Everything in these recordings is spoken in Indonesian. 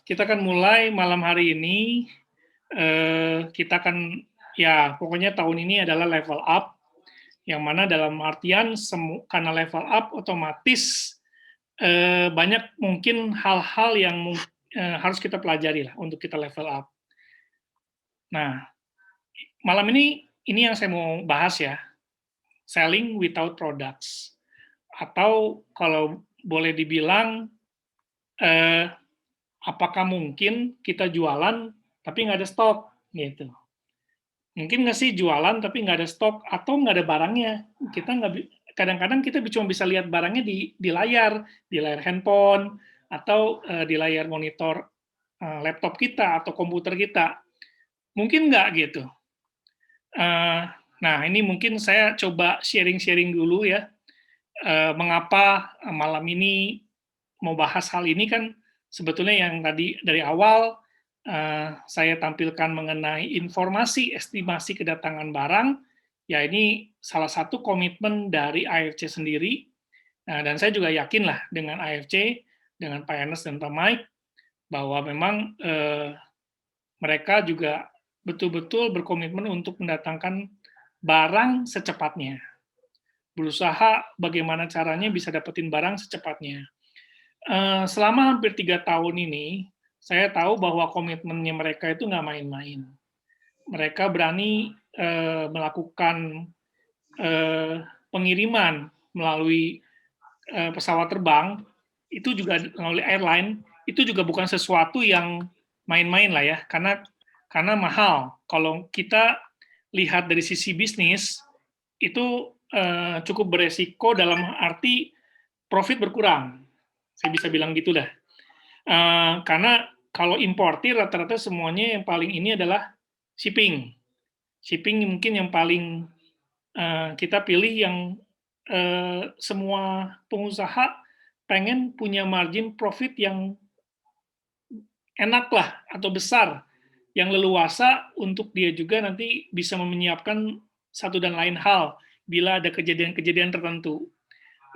kita akan mulai malam hari ini. Kita akan, ya pokoknya tahun ini adalah level up, yang mana dalam artian karena level up otomatis banyak mungkin hal-hal yang harus kita pelajari lah untuk kita level up. Nah, malam ini yang saya mau bahas ya, selling without products. Atau kalau boleh dibilang, apakah mungkin kita jualan tapi nggak ada stok gitu. Mungkin nggak sih jualan tapi nggak ada stok atau nggak ada barangnya. Kita nggak, kadang-kadang kita cuma bisa lihat barangnya di layar handphone atau di layar monitor laptop kita atau komputer kita. Mungkin nggak gitu. Nah, ini mungkin saya coba sharing-sharing dulu ya. Mengapa malam ini mau bahas hal ini, kan sebetulnya yang tadi dari awal saya tampilkan mengenai informasi estimasi kedatangan barang, ya ini salah satu komitmen dari AFC sendiri, dan saya juga yakin lah dengan AFC, dengan Pak Ernest dan Pak Mike, bahwa memang mereka juga betul-betul berkomitmen untuk mendatangkan barang secepatnya. Berusaha bagaimana caranya bisa dapetin barang secepatnya. Selama hampir 3 tahun ini, saya tahu bahwa komitmennya mereka itu nggak main-main. Mereka berani melakukan pengiriman melalui pesawat terbang, itu juga melalui airline, itu juga bukan sesuatu yang main-main lah ya, karena mahal. Kalau kita lihat dari sisi bisnis, itu cukup beresiko dalam arti profit berkurang. Saya bisa bilang gitu dah. Karena kalau importir rata-rata semuanya yang paling ini adalah shipping. Shipping mungkin yang paling kita pilih, yang semua pengusaha pengen punya margin profit yang enak lah atau besar, yang leluasa untuk dia juga nanti bisa menyiapkan satu dan lain hal bila ada kejadian-kejadian tertentu.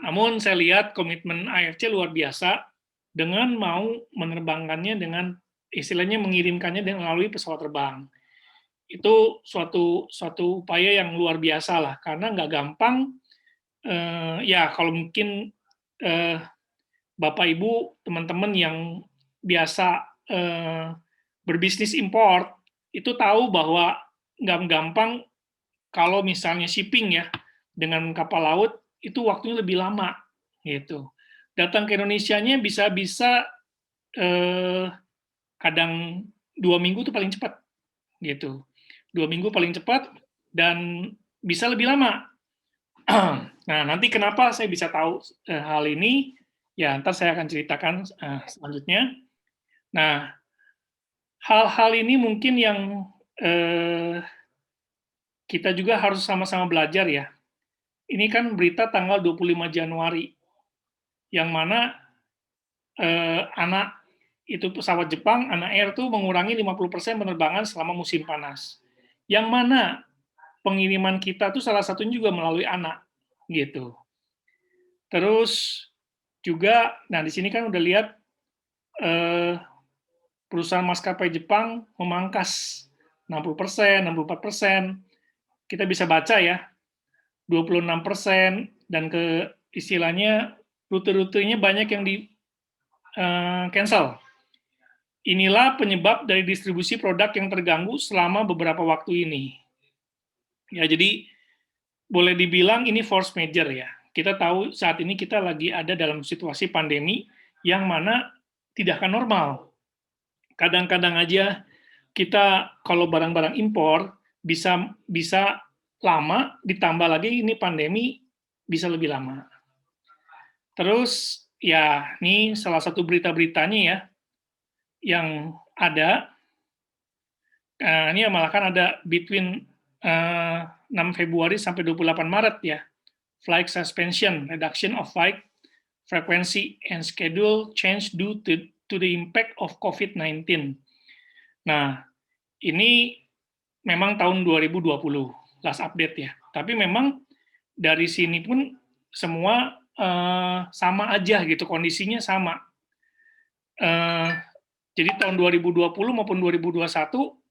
Namun saya lihat komitmen AFC luar biasa dengan mau menerbangkannya dengan istilahnya mengirimkannya dengan melalui pesawat terbang. Itu suatu upaya yang luar biasa lah, karena nggak gampang. Ya kalau mungkin Bapak Ibu teman-teman yang biasa berbisnis import itu tahu bahwa nggak gampang kalau misalnya shipping ya dengan kapal laut itu waktunya lebih lama gitu. Datang ke Indonesianya bisa kadang 2 minggu itu paling cepat gitu. 2 minggu paling cepat dan bisa lebih lama. Nah, nanti kenapa saya bisa tahu hal ini? Ya, ntar saya akan ceritakan selanjutnya. Nah, hal-hal ini mungkin yang kita juga harus sama-sama belajar ya. Ini kan berita tanggal 25 Januari, yang mana anak itu pesawat Jepang, Anak Air itu mengurangi 50% penerbangan selama musim panas. Yang mana pengiriman kita tuh salah satunya juga melalui anak gitu. Terus juga, nah di sini kan udah lihat perusahaan maskapai Jepang memangkas 60%, 64%. Kita bisa baca ya, 26%, dan ke istilahnya rute-rutenya banyak yang di cancel. Inilah penyebab dari distribusi produk yang terganggu selama beberapa waktu ini. Ya, jadi boleh dibilang ini force major ya. Kita tahu saat ini kita lagi ada dalam situasi pandemi yang mana tidak akan normal. Kadang-kadang aja kita kalau barang-barang impor bisa lama, ditambah lagi ini pandemi bisa lebih lama. Terus ya ini salah satu berita-beritanya ya yang ada. Ini malah kan ada between 6 Februari sampai 28 Maret ya, flight suspension, reduction of flight frequency and schedule change due to the impact of COVID-19. Nah, ini memang tahun 2020 last update ya. Tapi memang dari sini pun semua sama aja gitu, kondisinya sama. Jadi tahun 2020 maupun 2021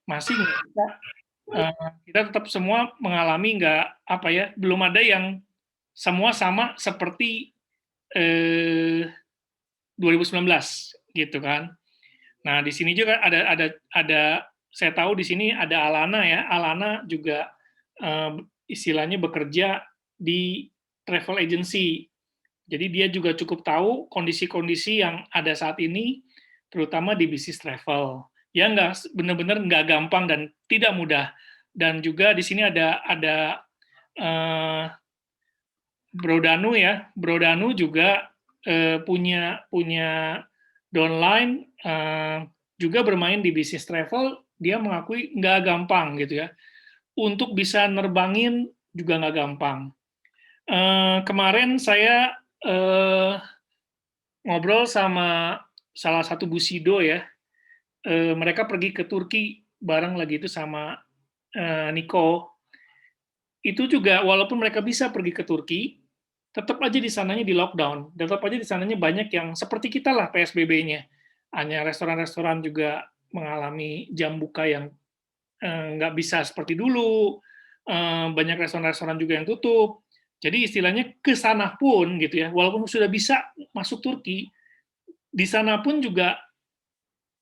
masih nggak bisa, kita tetap semua mengalami belum ada yang semua sama seperti 2019 gitu kan. Nah di sini juga ada saya tahu di sini ada Alana ya. Alana juga istilahnya bekerja di travel agency. Jadi dia juga cukup tahu kondisi-kondisi yang ada saat ini, terutama di bisnis travel. Ya nggak benar-benar nggak gampang dan tidak mudah. Dan juga di sini ada Bro Danu ya. Bro Danu juga punya downline, juga bermain di bisnis travel. Dia mengakui nggak gampang gitu ya. Untuk bisa nerbangin juga nggak gampang. Kemarin saya ngobrol sama salah satu Busido ya. Mereka pergi ke Turki bareng lagi itu sama Niko. Itu juga walaupun mereka bisa pergi ke Turki, tetap aja di sananya di lockdown. Tetap aja di sananya banyak yang seperti kita lah PSBB-nya. Hanya restoran-restoran juga mengalami jam buka yang nggak bisa seperti dulu. Banyak restoran-restoran juga yang tutup. Jadi istilahnya ke sana pun gitu ya, walaupun sudah bisa masuk Turki, di sana pun juga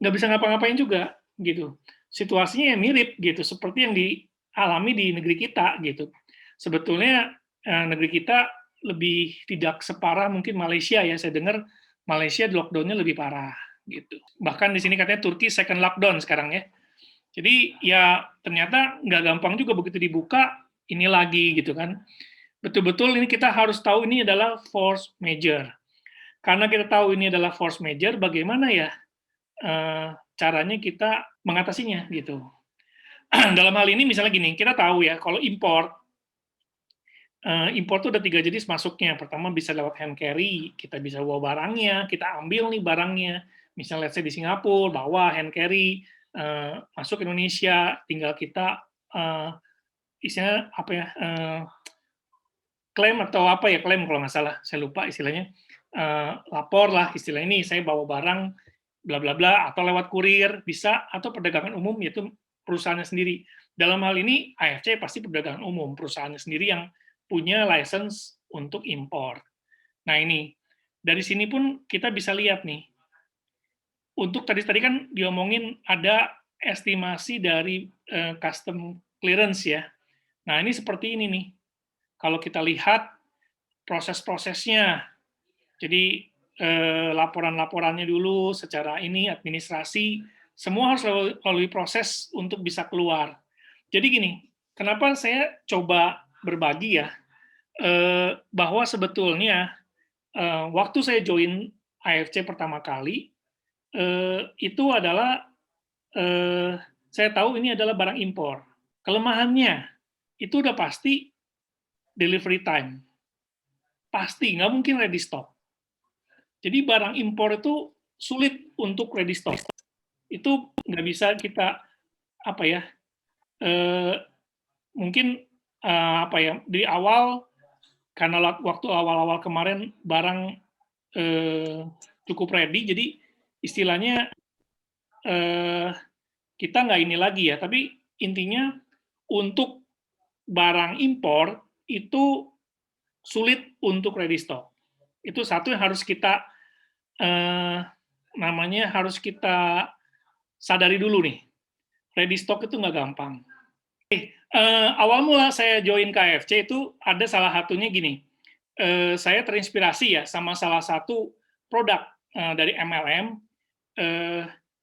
nggak bisa ngapa-ngapain juga gitu. Situasinya ya mirip gitu, seperti yang dialami di negeri kita gitu. Sebetulnya negeri kita lebih tidak separah mungkin Malaysia ya. Saya dengar Malaysia lockdown-nya lebih parah gitu. Bahkan di sini katanya Turki second lockdown sekarang ya. Jadi ya ternyata nggak gampang juga begitu dibuka ini lagi gitu kan. Betul-betul ini kita harus tahu ini adalah force major. Karena kita tahu ini adalah force major, bagaimana ya caranya kita mengatasinya gitu. Dalam hal ini misalnya gini, kita tahu ya kalau import itu ada 3 jenis masuknya. Pertama bisa lewat hand carry, kita bisa bawa barangnya, kita ambil nih barangnya. Misalnya let's say di Singapura, bawa hand carry, masuk Indonesia, tinggal kita istilahnya apa ya, klaim atau apa ya, klaim kalau nggak salah, saya lupa istilahnya, lapor lah istilah ini, saya bawa barang bla bla bla, atau lewat kurir bisa, atau perdagangan umum yaitu perusahaannya sendiri. Dalam hal ini AFC pasti perdagangan umum, perusahaannya sendiri yang punya license untuk impor. Nah ini, dari sini pun kita bisa lihat nih, untuk tadi kan diomongin ada estimasi dari custom clearance ya. Nah ini seperti ini nih, kalau kita lihat proses-prosesnya, jadi laporan-laporannya dulu secara ini administrasi, semua harus melalui proses untuk bisa keluar. Jadi gini, kenapa saya coba berbagi ya, bahwa sebetulnya waktu saya join AFC pertama kali, itu adalah saya tahu ini adalah barang impor. Kelemahannya itu udah pasti delivery time. Pasti, nggak mungkin ready stock. Jadi barang impor itu sulit untuk ready stock. Itu nggak bisa kita apa ya? Mungkin apa ya? Di awal karena waktu awal-awal kemarin barang cukup ready, jadi istilahnya kita nggak ini lagi ya. Tapi intinya untuk barang impor itu sulit untuk ready stock. Itu satu yang harus kita harus kita sadari dulu nih. Ready stock itu nggak gampang. Awal mula saya join KFC itu ada salah satunya gini. Saya terinspirasi ya sama salah satu produk dari MLM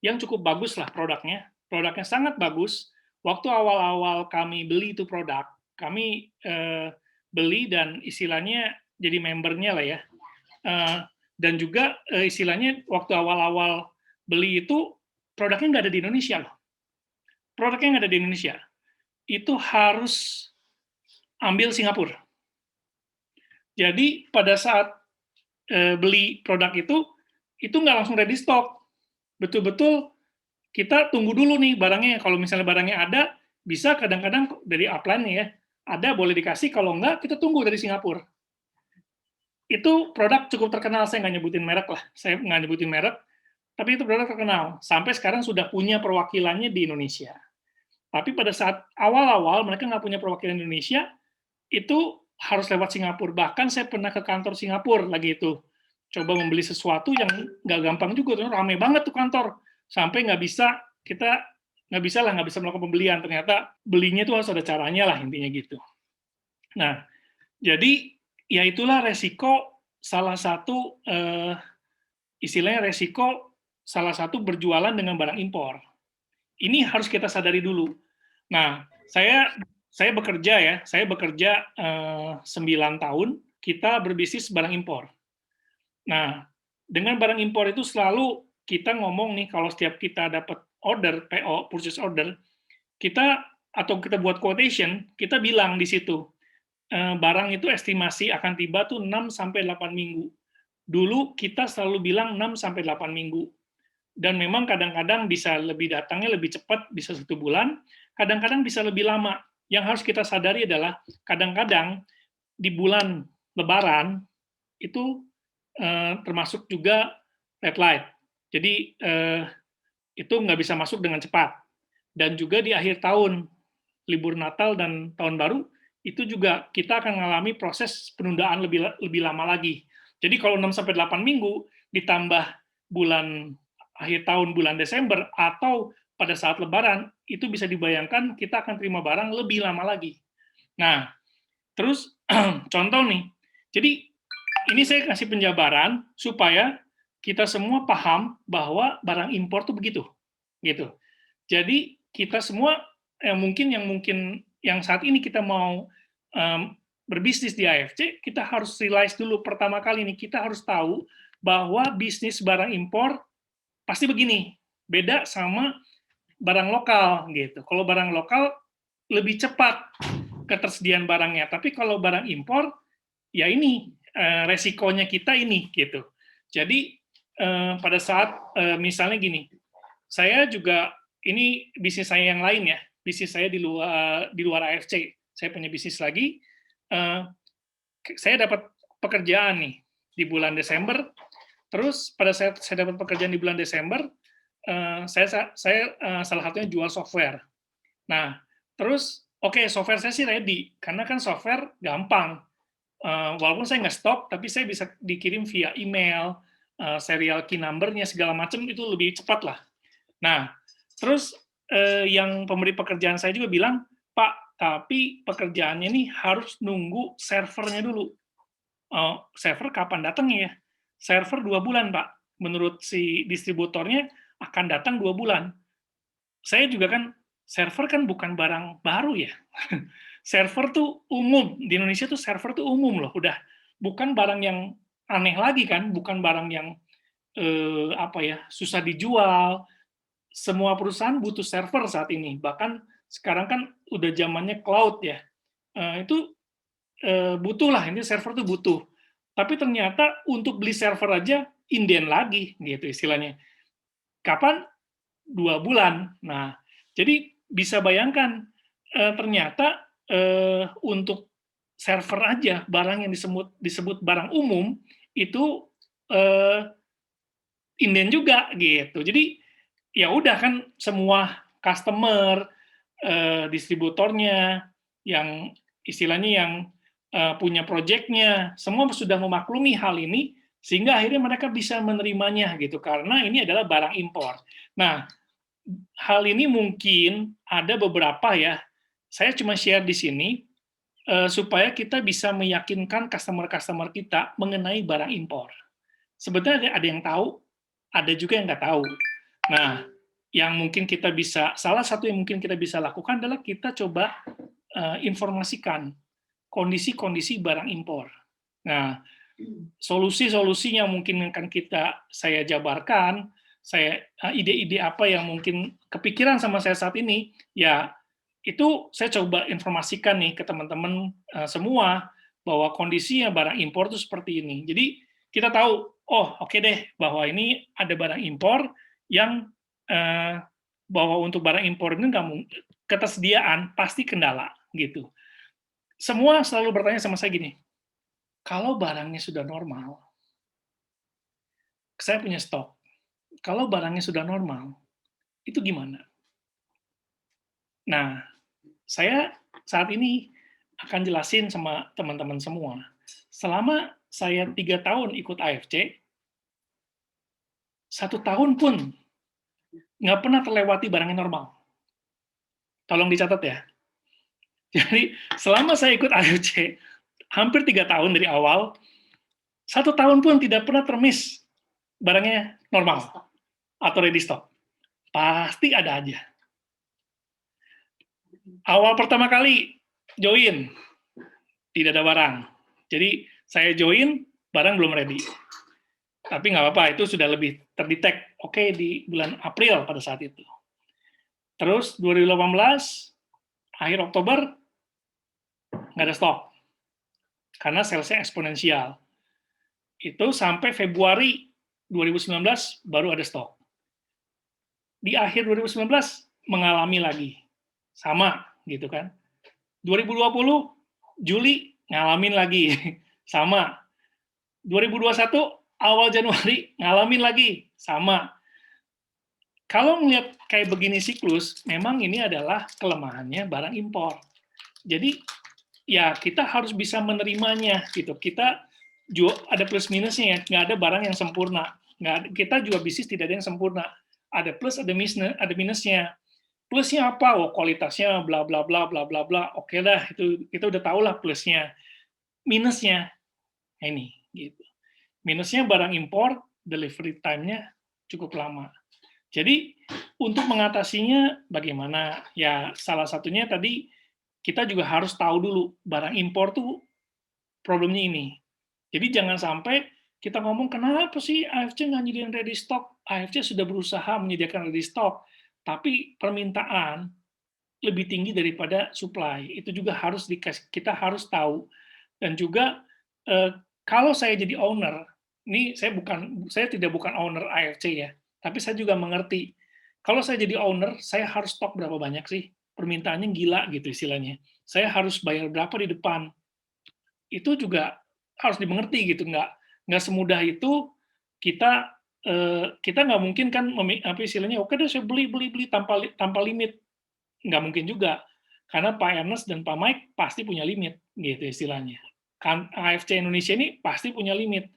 yang cukup bagus lah produknya. Produknya sangat bagus. Waktu awal-awal kami beli itu produk, kami beli dan istilahnya jadi membernya lah ya. Dan juga istilahnya waktu awal-awal beli itu produknya nggak ada di Indonesia loh. Produknya nggak ada di Indonesia. Itu harus ambil Singapura. Jadi pada saat beli produk itu nggak langsung ready stock. Betul-betul kita tunggu dulu nih barangnya. Kalau misalnya barangnya ada, bisa kadang-kadang dari upline ya, ada boleh dikasih, kalau nggak kita tunggu dari Singapura. Itu produk cukup terkenal, saya nggak nyebutin merek lah, saya nggak nyebutin merek, tapi itu produk terkenal. Sampai sekarang sudah punya perwakilannya di Indonesia. Tapi pada saat awal-awal mereka nggak punya perwakilan Indonesia, itu harus lewat Singapura. Bahkan saya pernah ke kantor Singapura lagi itu. Coba membeli sesuatu yang nggak gampang juga, tuh rame banget tuh kantor. Sampai kita nggak bisa melakukan pembelian. Ternyata belinya itu harus ada caranya lah, intinya gitu. Nah, jadi ya itulah resiko salah satu istilahnya resiko salah satu berjualan dengan barang impor. Ini harus kita sadari dulu. Nah, saya bekerja 9 tahun, kita berbisnis barang impor. Nah, dengan barang impor itu selalu kita ngomong nih, kalau setiap kita dapat order, PO, purchase order, kita buat quotation, kita bilang di situ, barang itu estimasi akan tiba tuh 6-8 minggu. Dulu kita selalu bilang 6-8 minggu. Dan memang kadang-kadang bisa datangnya lebih cepat, bisa 1 bulan, kadang-kadang bisa lebih lama. Yang harus kita sadari adalah, kadang-kadang di bulan Lebaran, itu termasuk juga red light. Jadi, itu nggak bisa masuk dengan cepat. Dan juga di akhir tahun, libur Natal dan Tahun Baru, itu juga kita akan mengalami proses penundaan lebih lama lagi. Jadi kalau 6-8 minggu, ditambah akhir tahun bulan Desember, atau pada saat Lebaran, itu bisa dibayangkan kita akan terima barang lebih lama lagi. Nah, terus contoh nih, jadi ini saya kasih penjabaran supaya kita semua paham bahwa barang impor tuh begitu, gitu. Jadi kita semua yang saat ini kita mau berbisnis di AFC, kita harus realize dulu pertama kali nih, kita harus tahu bahwa bisnis barang impor pasti begini, beda sama barang lokal gitu. Kalau barang lokal lebih cepat ketersediaan barangnya, tapi kalau barang impor ya ini resikonya kita ini gitu. Jadi pada saat misalnya gini, saya juga ini bisnis saya yang lain ya, bisnis saya di luar AFC. Saya punya bisnis lagi. Saya dapat pekerjaan nih di bulan Desember. Terus pada saat saya dapat pekerjaan di bulan Desember, saya salah satunya jual software. Nah, terus software saya sih ready karena kan software gampang. Walaupun saya nggak stok, tapi saya bisa dikirim via email, serial key number-nya segala macam itu lebih cepat lah. Nah, terus yang pemberi pekerjaan saya juga bilang, Pak, tapi pekerjaannya nih harus nunggu servernya dulu. Server kapan datangnya ya? Server 2 bulan, Pak. Menurut si distributornya akan datang 2 bulan. Saya juga kan, server kan bukan barang baru ya. Server tuh umum. Di Indonesia tuh server tuh umum loh. Udah bukan barang yang aneh lagi kan, bukan barang yang susah dijual. Semua perusahaan butuh server saat ini. Bahkan sekarang kan udah zamannya cloud ya. Itu butuh lah, ini server tuh butuh. Tapi ternyata untuk beli server aja inden lagi, gitu istilahnya. Kapan? 2 bulan. Nah, jadi bisa bayangkan, ternyata untuk server aja, barang yang disebut barang umum, itu inden juga, gitu. Jadi, ya udah kan semua customer, distributornya, yang istilahnya yang punya project-nya, semua sudah memaklumi hal ini, sehingga akhirnya mereka bisa menerimanya gitu, karena ini adalah barang impor. Nah, hal ini mungkin ada beberapa ya, saya cuma share di sini, supaya kita bisa meyakinkan customer-customer kita mengenai barang impor. Sebetulnya ada yang tahu, ada juga yang nggak tahu. Nah, salah satu yang mungkin kita bisa lakukan adalah kita coba informasikan kondisi-kondisi barang impor. Nah, solusi-solusi yang mungkin akan saya jabarkan, ide-ide apa yang mungkin kepikiran sama saya saat ini, ya itu saya coba informasikan nih ke teman-teman semua bahwa kondisinya barang impor itu seperti ini. Jadi kita tahu, oh oke deh, bahwa ini ada barang impor yang bahwa untuk barang impor ini ketersediaan pasti kendala gitu. Semua selalu bertanya sama saya gini, kalau barangnya sudah normal, saya punya stok, Kalau barangnya sudah normal, itu gimana? Nah, saya saat ini akan jelasin sama teman-teman semua. Selama saya 3 tahun ikut AFC, 1 tahun pun nggak pernah terlewati barangnya normal. Tolong dicatat ya. Jadi selama saya ikut AFC, hampir 3 tahun dari awal, 1 tahun pun tidak pernah termiss barangnya normal atau ready stock. Pasti ada aja. Awal pertama kali join, tidak ada barang. Jadi saya join, barang belum ready. Tapi nggak apa-apa, itu sudah lebih terdetek. Oke, di bulan April pada saat itu. Terus 2018, akhir Oktober, nggak ada stok. Karena salesnya eksponensial. Itu sampai Februari 2019 baru ada stok. Di akhir 2019 mengalami lagi. Sama, gitu kan. 2020, Juli, ngalamin lagi. Sama. 2021, awal Januari, ngalamin lagi. Sama. Kalau melihat kayak begini siklus, memang ini adalah kelemahannya barang impor. Jadi, ya kita harus bisa menerimanya. Gitu. Kita juga ada plus minusnya ya, nggak ada barang yang sempurna. Kita juga bisnis tidak ada yang sempurna. Ada plus, ada minusnya. Plusnya apa? Oh, kualitasnya bla bla bla bla bla bla. Oke dah, itu kita udah tahu lah plusnya. Minusnya ini gitu. Minusnya barang impor, delivery time-nya cukup lama. Jadi untuk mengatasinya bagaimana? Ya salah satunya tadi kita juga harus tahu dulu barang impor tuh problemnya ini. Jadi jangan sampai kita ngomong kenapa sih AFC nggak nyediain ready stock? AFC sudah berusaha menyediakan ready stock, tapi permintaan lebih tinggi daripada supply. Itu juga harus kita harus tahu. Dan juga kalau saya jadi owner, ini saya tidak bukan owner AFC ya, tapi saya juga mengerti. Kalau saya jadi owner, saya harus stok berapa banyak sih? Permintaannya gila gitu istilahnya. Saya harus bayar berapa di depan. Itu juga harus dimengerti gitu. Nggak semudah itu kita nggak mungkin kan apa istilahnya, oke deh saya beli tanpa limit. Nggak mungkin juga, karena Pak Ernest dan Pak Mike pasti punya limit, gitu istilahnya. Kan AFC Indonesia ini pasti punya limit.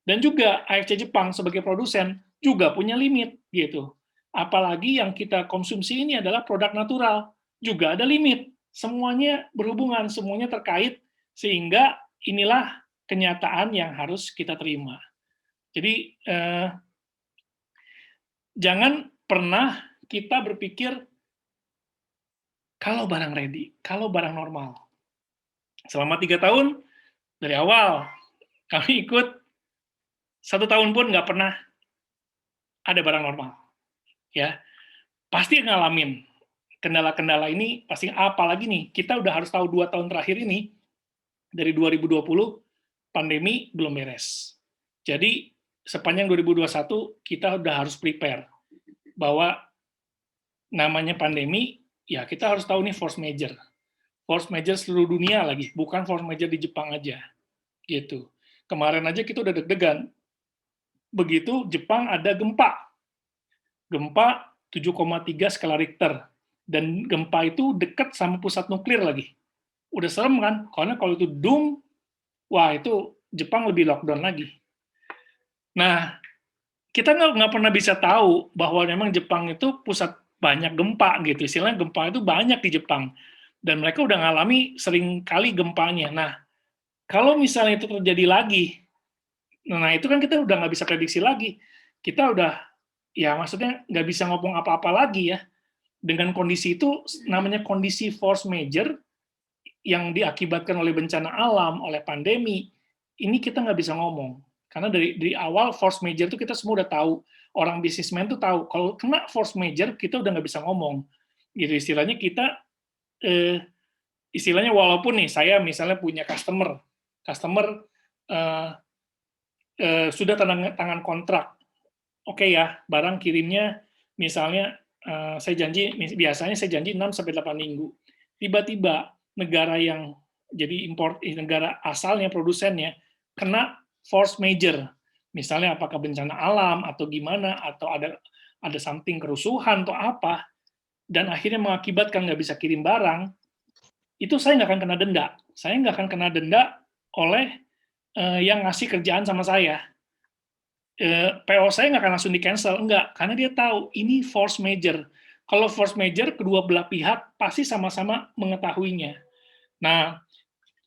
Dan juga AFC Jepang sebagai produsen juga punya limit, gitu. Apalagi yang kita konsumsi ini adalah produk natural, juga ada limit. Semuanya berhubungan, semuanya terkait, sehingga inilah kenyataan yang harus kita terima. Jadi, jangan pernah kita berpikir kalau barang ready, kalau barang normal. Selama 3 tahun, dari awal, kami ikut 1 tahun pun nggak pernah ada barang normal. Ya, pasti ngalamin kendala-kendala ini, pasti apalagi nih, kita udah harus tahu 2 tahun terakhir ini, dari 2020, pandemi belum beres. Jadi, sepanjang 2021, kita udah harus prepare, bahwa namanya pandemi, ya kita harus tahu nih force major. Force major seluruh dunia lagi, bukan force major di Jepang aja. Gitu. Kemarin aja kita udah deg-degan. Begitu Jepang ada gempa. Gempa 7,3 skala Richter. Dan gempa itu dekat sama pusat nuklir lagi. Udah serem kan? Karena kalau itu doom, wah itu Jepang lebih lockdown lagi. Nah, kita nggak pernah bisa tahu bahwa memang Jepang itu pusat banyak gempa gitu. Istilahnya gempa itu banyak di Jepang. Dan mereka udah ngalami sering kali gempanya. Nah, kalau misalnya itu terjadi lagi, nah itu kan kita udah nggak bisa prediksi lagi. Kita udah, ya maksudnya nggak bisa ngomong apa-apa lagi ya. Dengan kondisi itu, namanya kondisi force major, yang diakibatkan oleh bencana alam, oleh pandemi, ini kita nggak bisa ngomong. Karena dari awal force major itu kita semua udah tahu, orang bisnismen tuh tahu, kalau kena force major, kita udah nggak bisa ngomong. Gitu istilahnya kita, istilahnya walaupun nih, saya misalnya punya customer sudah tangan kontrak, oke ya, barang kirimnya misalnya saya janji, biasanya saya janji 6-8 minggu. Tiba-tiba negara yang jadi negara asalnya produsennya kena force major. Misalnya apakah bencana alam atau gimana, atau ada something kerusuhan atau apa, dan akhirnya mengakibatkan nggak bisa kirim barang, itu saya nggak akan kena denda. Saya nggak akan kena denda oleh yang ngasih kerjaan sama saya. PO saya nggak akan langsung di-cancel, enggak, karena dia tahu ini force major. Kalau force major, kedua belah pihak pasti sama-sama mengetahuinya. Nah,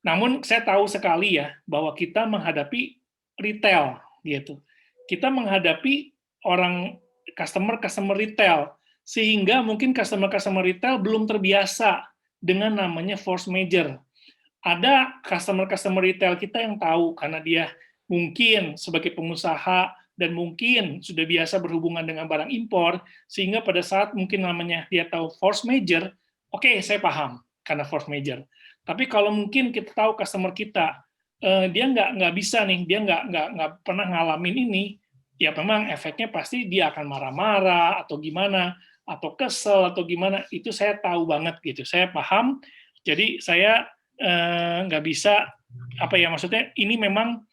namun saya tahu sekali ya, bahwa kita menghadapi retail, gitu. Kita menghadapi orang customer retail, sehingga mungkin customer retail belum terbiasa dengan namanya force major. Ada customer retail kita yang tahu, karena dia mungkin sebagai pengusaha dan mungkin sudah biasa berhubungan dengan barang impor, sehingga pada saat mungkin namanya dia tahu force major, oke, saya paham karena force major. Tapi kalau mungkin kita tahu customer kita, dia nggak bisa nih, dia nggak pernah ngalamin ini, ya memang efeknya pasti dia akan marah-marah atau gimana, atau kesel atau gimana, itu saya tahu banget gitu, saya paham. Jadi saya nggak bisa, apa ya, maksudnya ini memang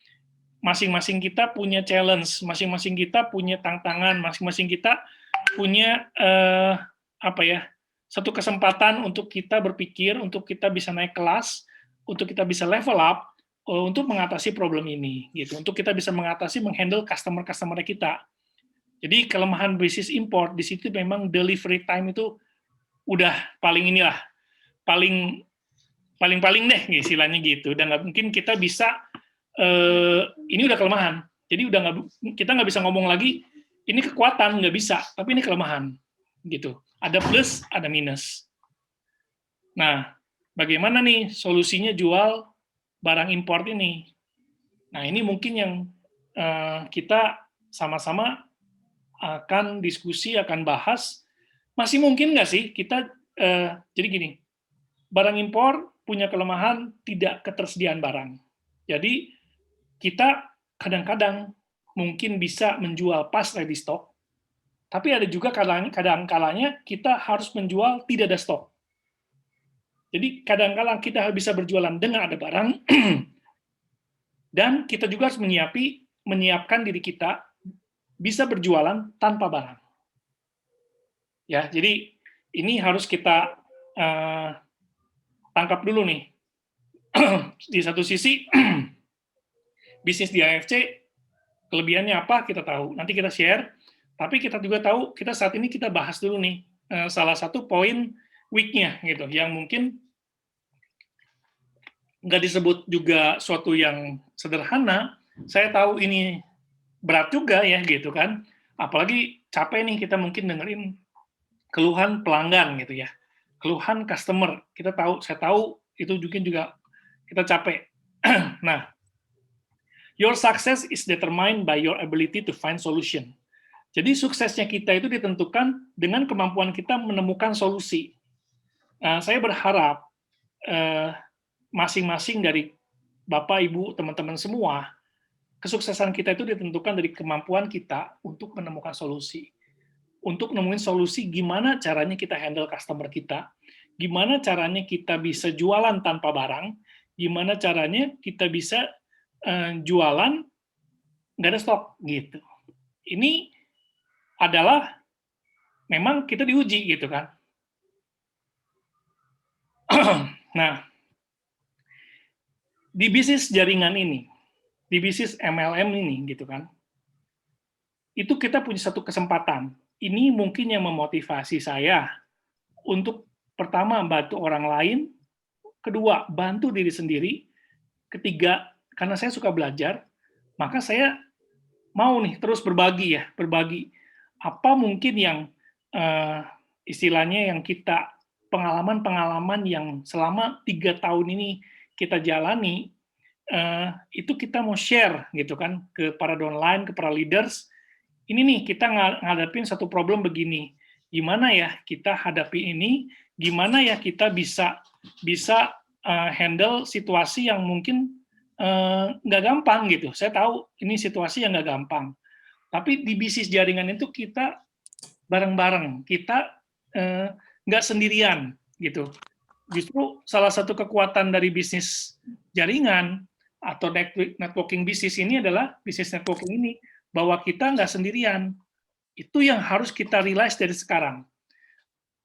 masing-masing kita punya challenge, masing-masing kita punya tantangan, masing-masing kita punya apa ya, satu kesempatan untuk kita berpikir, untuk kita bisa naik kelas, untuk kita bisa level up, untuk mengatasi problem ini, gitu. Untuk kita bisa mengatasi, menghandle customer kita. Jadi kelemahan bisnis import di situ memang delivery time itu udah paling inilah, paling deh istilahnya gitu. Dan nggak mungkin kita bisa ini udah kelemahan. Jadi udah kita nggak bisa ngomong lagi ini kekuatan, nggak bisa, tapi ini kelemahan gitu. Ada plus, ada minus. Nah, bagaimana nih solusinya jual barang import ini? Nah, ini mungkin yang kita sama-sama akan diskusi, akan bahas. Masih mungkin nggak sih kita, jadi gini, barang impor punya kelemahan tidak ketersediaan barang. Jadi kita kadang-kadang mungkin bisa menjual pas ready stock, tapi ada juga kadang-kalanya kita harus menjual tidak ada stok. Jadi kadang-kadang kita bisa berjualan dengan ada barang, dan kita juga harus menyiapkan diri kita bisa berjualan tanpa barang. Ya, jadi ini harus kita tangkap dulu nih. Di satu sisi, bisnis di AFC, kelebihannya apa kita tahu, nanti kita share, tapi kita juga tahu, kita saat ini kita bahas dulu nih, salah satu poin weak-nya, gitu, yang mungkin nggak disebut juga suatu yang sederhana, saya tahu ini berat juga ya, gitu kan, apalagi capek nih kita mungkin dengerin keluhan pelanggan, gitu ya, keluhan customer, saya tahu itu mungkin juga kita capek. Nah, your success is determined by your ability to find solution. Jadi suksesnya kita itu ditentukan dengan kemampuan kita menemukan solusi. Nah, saya berharap masing-masing dari Bapak, Ibu, teman-teman semua, kesuksesan kita itu ditentukan dari kemampuan kita untuk menemukan solusi. Untuk nemuin solusi gimana caranya kita handle customer kita, gimana caranya kita bisa jualan tanpa barang, gimana caranya kita bisa jualan nggak ada stok gitu. Ini adalah memang kita diuji gitu kan. Nah, di bisnis jaringan ini, di bisnis MLM ini gitu kan, itu kita punya satu kesempatan. Ini mungkin yang memotivasi saya untuk pertama bantu orang lain, kedua bantu diri sendiri, ketiga karena saya suka belajar, maka saya mau nih terus berbagi apa mungkin yang istilahnya yang kita pengalaman-pengalaman yang selama 3 tahun ini kita jalani, itu kita mau share gitu kan ke para downline, ke para leaders. Ini nih kita ngadapin satu problem begini, gimana ya kita hadapi ini, gimana ya kita bisa handle situasi yang mungkin nggak gampang gitu. Saya tahu ini situasi yang nggak gampang. Tapi di bisnis jaringan itu kita bareng-bareng, kita nggak sendirian gitu. Justru salah satu kekuatan dari bisnis jaringan atau networking bisnis ini adalah bisnis networking ini, bahwa kita nggak sendirian. Itu yang harus kita realize dari sekarang.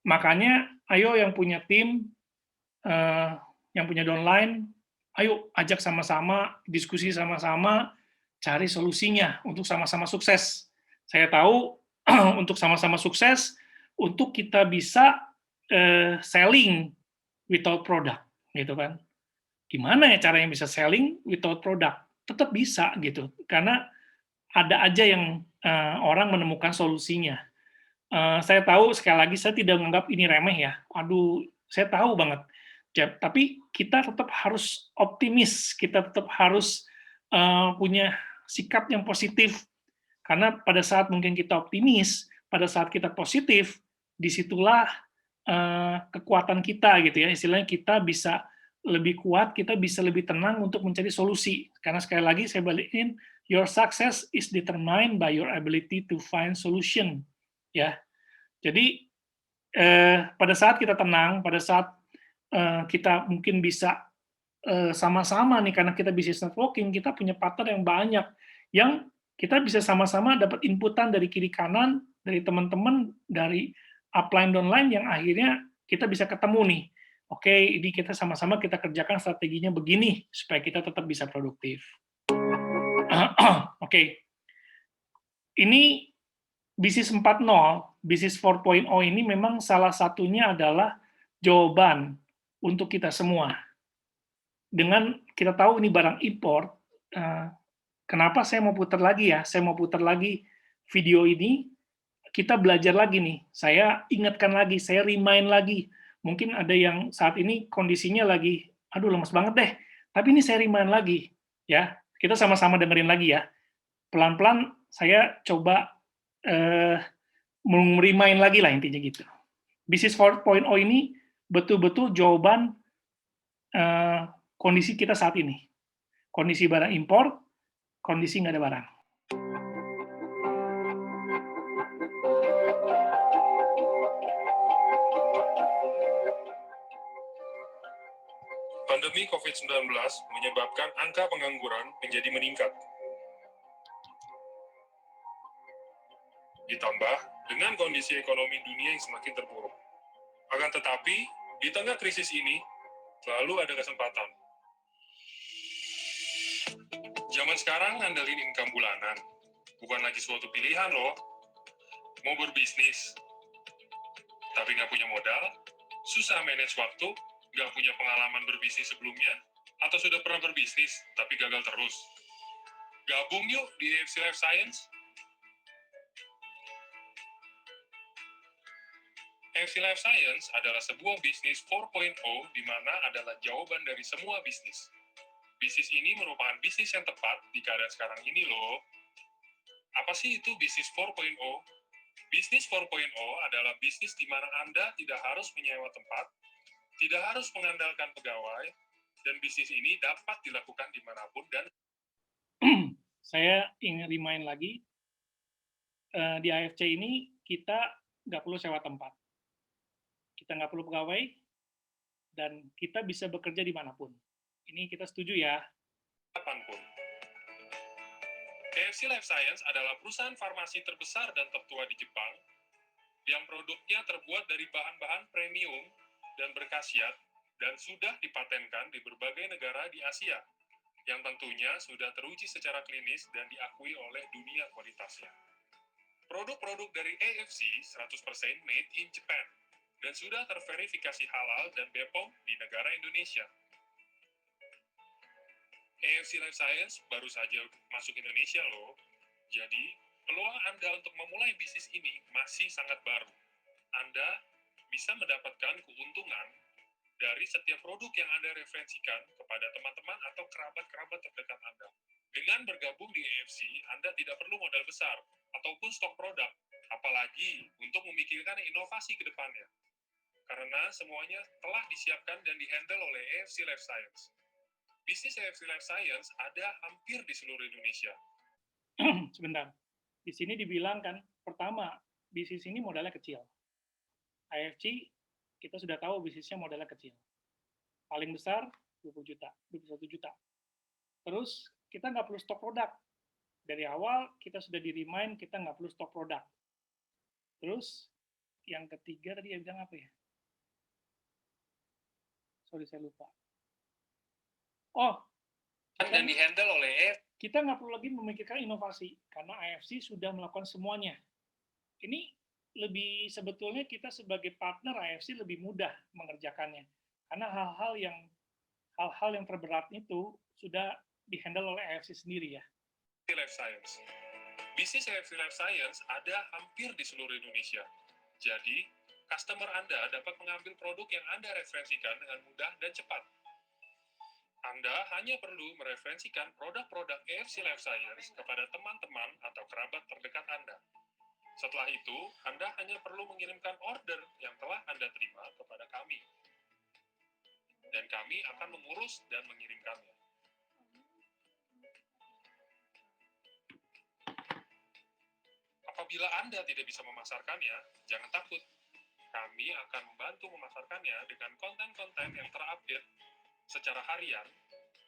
Makanya, ayo yang punya tim, yang punya downline, ayo ajak sama-sama, diskusi sama-sama, cari solusinya untuk sama-sama sukses. Saya tahu untuk sama-sama sukses, untuk kita bisa selling without product, gitu kan. Gimana ya caranya bisa selling without product? Tetap bisa gitu, karena ada aja yang orang menemukan solusinya. Saya tahu sekali lagi saya tidak menganggap ini remeh ya. Aduh, saya tahu banget. Tapi kita tetap harus optimis, kita tetap harus punya sikap yang positif. Karena pada saat mungkin kita optimis, pada saat kita positif, disitulah kekuatan kita gitu ya. Istilahnya kita bisa lebih kuat, kita bisa lebih tenang untuk mencari solusi. Karena sekali lagi saya balikin, your success is determined by your ability to find solution. Ya, jadi pada saat kita tenang, pada saat kita mungkin bisa sama-sama nih, karena kita bisnis networking, kita punya partner yang banyak, yang kita bisa sama-sama dapat inputan dari kiri kanan, dari teman-teman, dari upline downline, yang akhirnya kita bisa ketemu nih. Oke, ini kita sama-sama kita kerjakan strateginya begini, supaya kita tetap bisa produktif. Oke. Ini bisnis 4.0, bisnis 4.0 ini memang salah satunya adalah jawaban untuk kita semua. Dengan kita tahu ini barang impor, kenapa saya mau putar lagi ya? Saya mau putar lagi video ini, kita belajar lagi nih. Saya ingatkan lagi, saya remind lagi. Mungkin ada yang saat ini kondisinya lagi, aduh lemas banget deh. Tapi ini saya remind lagi, ya. Kita sama-sama dengerin lagi ya. Pelan-pelan saya coba remind lagi lah intinya gitu. Bisnis 4.0 ini betul-betul jawaban kondisi kita saat ini. Kondisi barang impor, kondisi nggak ada barang. Pandemi COVID-19 menyebabkan angka pengangguran menjadi meningkat. Ditambah dengan kondisi ekonomi dunia yang semakin terpuruk. Akan tetapi, di tengah krisis ini, selalu ada kesempatan. Zaman sekarang ngandelin income bulanan, bukan lagi suatu pilihan loh. Mau berbisnis, tapi nggak punya modal, susah manage waktu, nggak punya pengalaman berbisnis sebelumnya, atau sudah pernah berbisnis, tapi gagal terus. Gabung yuk di AFC Life Science. AFC Life Science adalah sebuah bisnis 4.0 di mana adalah jawaban dari semua bisnis. Bisnis ini merupakan bisnis yang tepat di keadaan sekarang ini loh. Apa sih itu bisnis 4.0? Bisnis 4.0 adalah bisnis di mana Anda tidak harus menyewa tempat, tidak harus mengandalkan pegawai, dan bisnis ini dapat dilakukan dimanapun dan saya ingin remind lagi, di AFC ini kita nggak perlu sewa tempat. Kita nggak perlu pegawai, dan kita bisa bekerja dimanapun. Ini kita setuju ya. kapanpun. AFC Life Science adalah perusahaan farmasi terbesar dan tertua di Jepang, yang produknya terbuat dari bahan-bahan premium dan berkhasiat, dan sudah dipatenkan di berbagai negara di Asia, yang tentunya sudah teruji secara klinis dan diakui oleh dunia kualitasnya. Produk-produk dari AFC 100% made in Japan, dan sudah terverifikasi halal dan BPOM di negara Indonesia. AFC Life Science baru saja masuk Indonesia loh, jadi peluang Anda untuk memulai bisnis ini masih sangat baru. Anda bisa mendapatkan keuntungan dari setiap produk yang Anda referensikan kepada teman-teman atau kerabat-kerabat terdekat Anda. Dengan bergabung di AFC, Anda tidak perlu modal besar ataupun stok produk, apalagi untuk memikirkan inovasi ke depannya. Karena semuanya telah disiapkan dan dihandle oleh AFC Life Science. Bisnis AFC Life Science ada hampir di seluruh Indonesia. Sebentar. Di sini dibilang kan, pertama, bisnis ini modalnya kecil. AFC, kita sudah tahu bisnisnya modalnya kecil. Paling besar 20 juta, 21 juta. Terus kita nggak perlu stok produk. Dari awal kita sudah di-remind kita nggak perlu stok produk. Terus yang ketiga tadi dia bilang apa ya? Sorry, saya lupa. Oh, Dan di-handle oleh kita nggak perlu lagi memikirkan inovasi, karena AFC sudah melakukan semuanya. Ini lebih sebetulnya kita sebagai partner AFC lebih mudah mengerjakannya, karena hal-hal yang terberat itu sudah dihandle oleh AFC sendiri ya. Life Science. Bisnis AFC Life Science ada hampir di seluruh Indonesia. Jadi, customer Anda dapat mengambil produk yang Anda referensikan dengan mudah dan cepat. Anda hanya perlu mereferensikan produk-produk AFC Life Science kepada teman-teman atau kerabat terdekat Anda. Setelah itu, Anda hanya perlu mengirimkan order yang telah Anda terima kepada kami. Dan kami akan mengurus dan mengirimkannya. Apabila Anda tidak bisa memasarkannya, jangan takut. Kami akan membantu memasarkannya dengan konten-konten yang terupdate secara harian,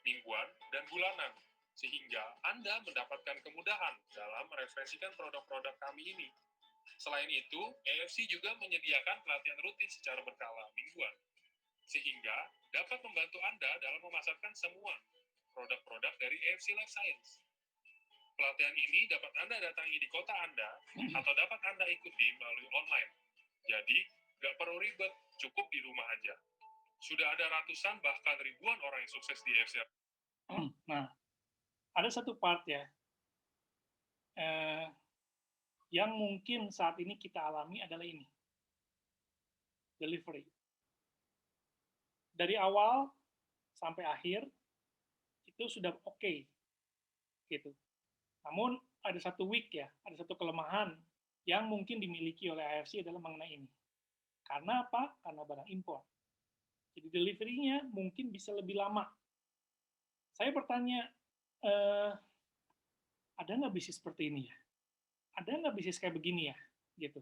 mingguan, dan bulanan, sehingga Anda mendapatkan kemudahan dalam mereferensikan produk-produk kami ini. Selain itu, AFC juga menyediakan pelatihan rutin secara berkala mingguan, sehingga dapat membantu Anda dalam memasarkan semua produk-produk dari AFC Life Science. Pelatihan ini dapat Anda datangi di kota Anda, atau dapat Anda ikuti melalui online. Jadi, nggak perlu ribet, cukup di rumah aja. Sudah ada ratusan bahkan ribuan orang yang sukses di AFC. Nah, ada satu part ya, yang mungkin saat ini kita alami adalah ini, delivery. Dari awal sampai akhir, itu sudah oke, gitu. Namun, ada satu weak ya, ada satu kelemahan yang mungkin dimiliki oleh AFC adalah mengenai ini. Karena apa? Karena barang impor. Jadi delivery-nya mungkin bisa lebih lama. Saya bertanya, ada nggak bisnis seperti ini ya? Ada nggak bisnis kayak begini ya? Gitu.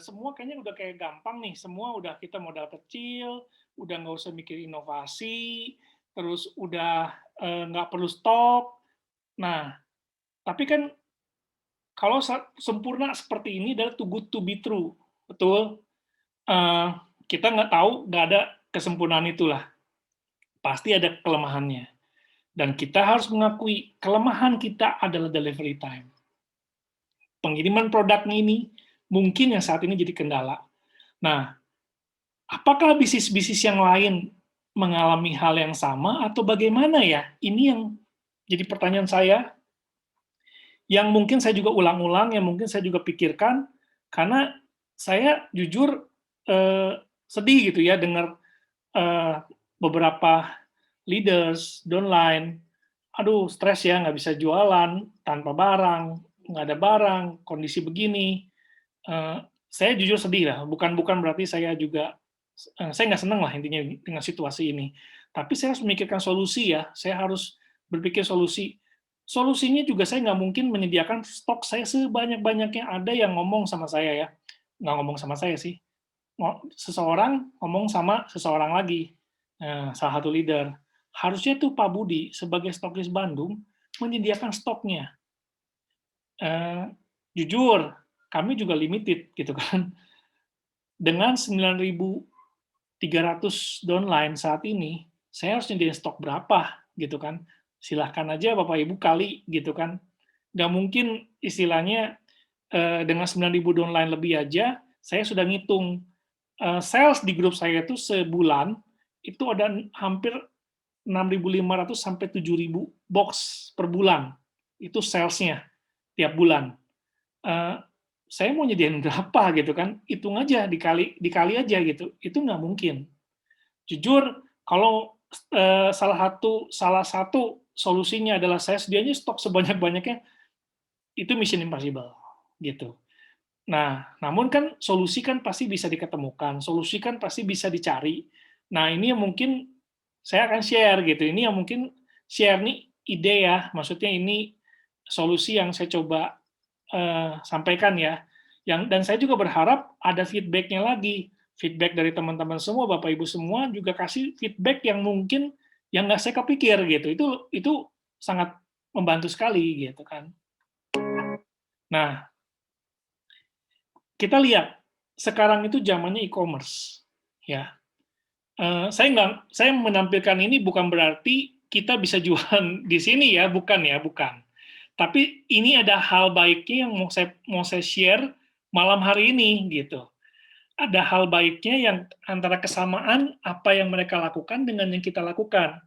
Semua kayaknya udah kayak gampang nih. Semua udah kita modal kecil, udah nggak usah mikir inovasi, terus udah nggak perlu stok. Nah, tapi kan kalau sempurna seperti ini adalah too good to be true, betul? Kita nggak tahu, nggak ada kesempurnaan itulah. Pasti ada kelemahannya. Dan kita harus mengakui kelemahan kita adalah delivery time. Pengiriman produk ini mungkin yang saat ini jadi kendala. Nah, apakah bisnis-bisnis yang lain mengalami hal yang sama atau bagaimana ya? Ini yang jadi pertanyaan saya, yang mungkin saya juga ulang-ulang, yang mungkin saya juga pikirkan, karena saya jujur sedih gitu ya dengar beberapa leaders downline, aduh stres ya, nggak bisa jualan tanpa barang, nggak ada barang, kondisi begini. Saya jujur sedih lah, bukan berarti saya juga, saya nggak senang lah intinya dengan situasi ini. Tapi saya harus memikirkan solusi ya, saya harus berpikir solusi. Solusinya juga saya nggak mungkin menyediakan stok saya sebanyak-banyaknya. Ada yang ngomong sama saya ya, nggak ngomong sama saya sih, seseorang ngomong sama seseorang lagi, salah satu leader, harusnya tuh Pak Budi sebagai stokis Bandung menyediakan stoknya. Jujur, kami juga limited gitu kan. Dengan 9.300 downline saat ini, saya harus nyediain stok berapa gitu kan. Silahkan aja Bapak Ibu kali gitu kan. Nggak mungkin istilahnya dengan 9.000 downline lebih aja, saya sudah ngitung sales di grup saya itu sebulan itu ada hampir 6.500 sampai 7.000 box per bulan. Itu salesnya tiap bulan. Saya mau nyediain berapa gitu kan? Hitung aja, dikali aja gitu. Itu nggak mungkin. Jujur, kalau salah satu solusinya adalah saya sedianya stok sebanyak-banyaknya, itu mission impossible gitu. Nah, namun kan solusi kan pasti bisa diketemukan, solusi kan pasti bisa dicari. Nah, ini yang mungkin saya akan share gitu. Ini yang mungkin share nih ide ya, maksudnya ini solusi yang saya coba sampaikan ya. Dan saya juga berharap ada feedback-nya lagi. Feedback dari teman-teman semua, Bapak Ibu semua juga kasih feedback yang mungkin yang nggak saya kepikir gitu. Itu sangat membantu sekali gitu kan. Nah, kita lihat sekarang itu zamannya e-commerce, ya. Saya menampilkan ini bukan berarti kita bisa jualan di sini ya, bukan ya, bukan. Tapi ini ada hal baiknya yang mau saya share malam hari ini gitu. Ada hal baiknya yang antara kesamaan apa yang mereka lakukan dengan yang kita lakukan.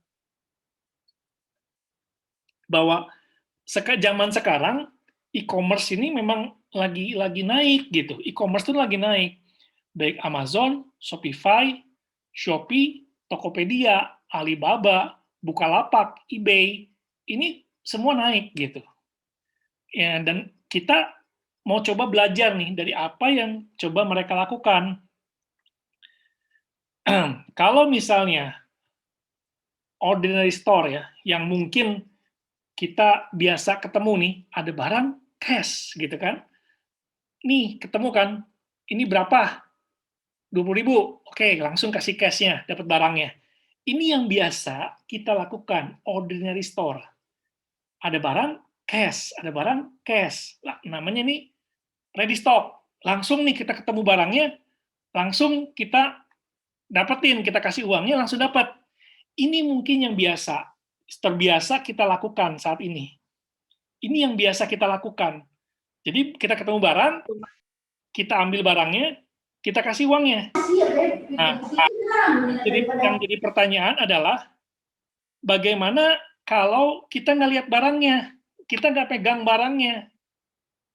Bahwa zaman sekarang e-commerce ini memang lagi naik gitu. E-commerce itu lagi naik. Baik Amazon, Shopify, Shopee, Tokopedia, Alibaba, Bukalapak, eBay, ini semua naik gitu. Ya, dan kita mau coba belajar nih dari apa yang coba mereka lakukan. Kalau misalnya ordinary store ya, yang mungkin kita biasa ketemu nih, ada barang cash gitu kan. Nih, ketemu kan, ini berapa? 20.000. Oke, langsung kasih cash-nya, dapat barangnya. Ini yang biasa kita lakukan, ordinary store. Ada barang, cash. Ada barang, cash. Nah, namanya nih ready stock. Langsung nih kita ketemu barangnya, langsung kita dapetin, kita kasih uangnya, langsung dapat. Ini mungkin yang terbiasa kita lakukan saat ini. Ini yang biasa kita lakukan. Jadi kita ketemu barang, kita ambil barangnya, kita kasih uangnya. Nah, yang jadi pertanyaan adalah, bagaimana kalau kita nggak lihat barangnya, kita nggak pegang barangnya,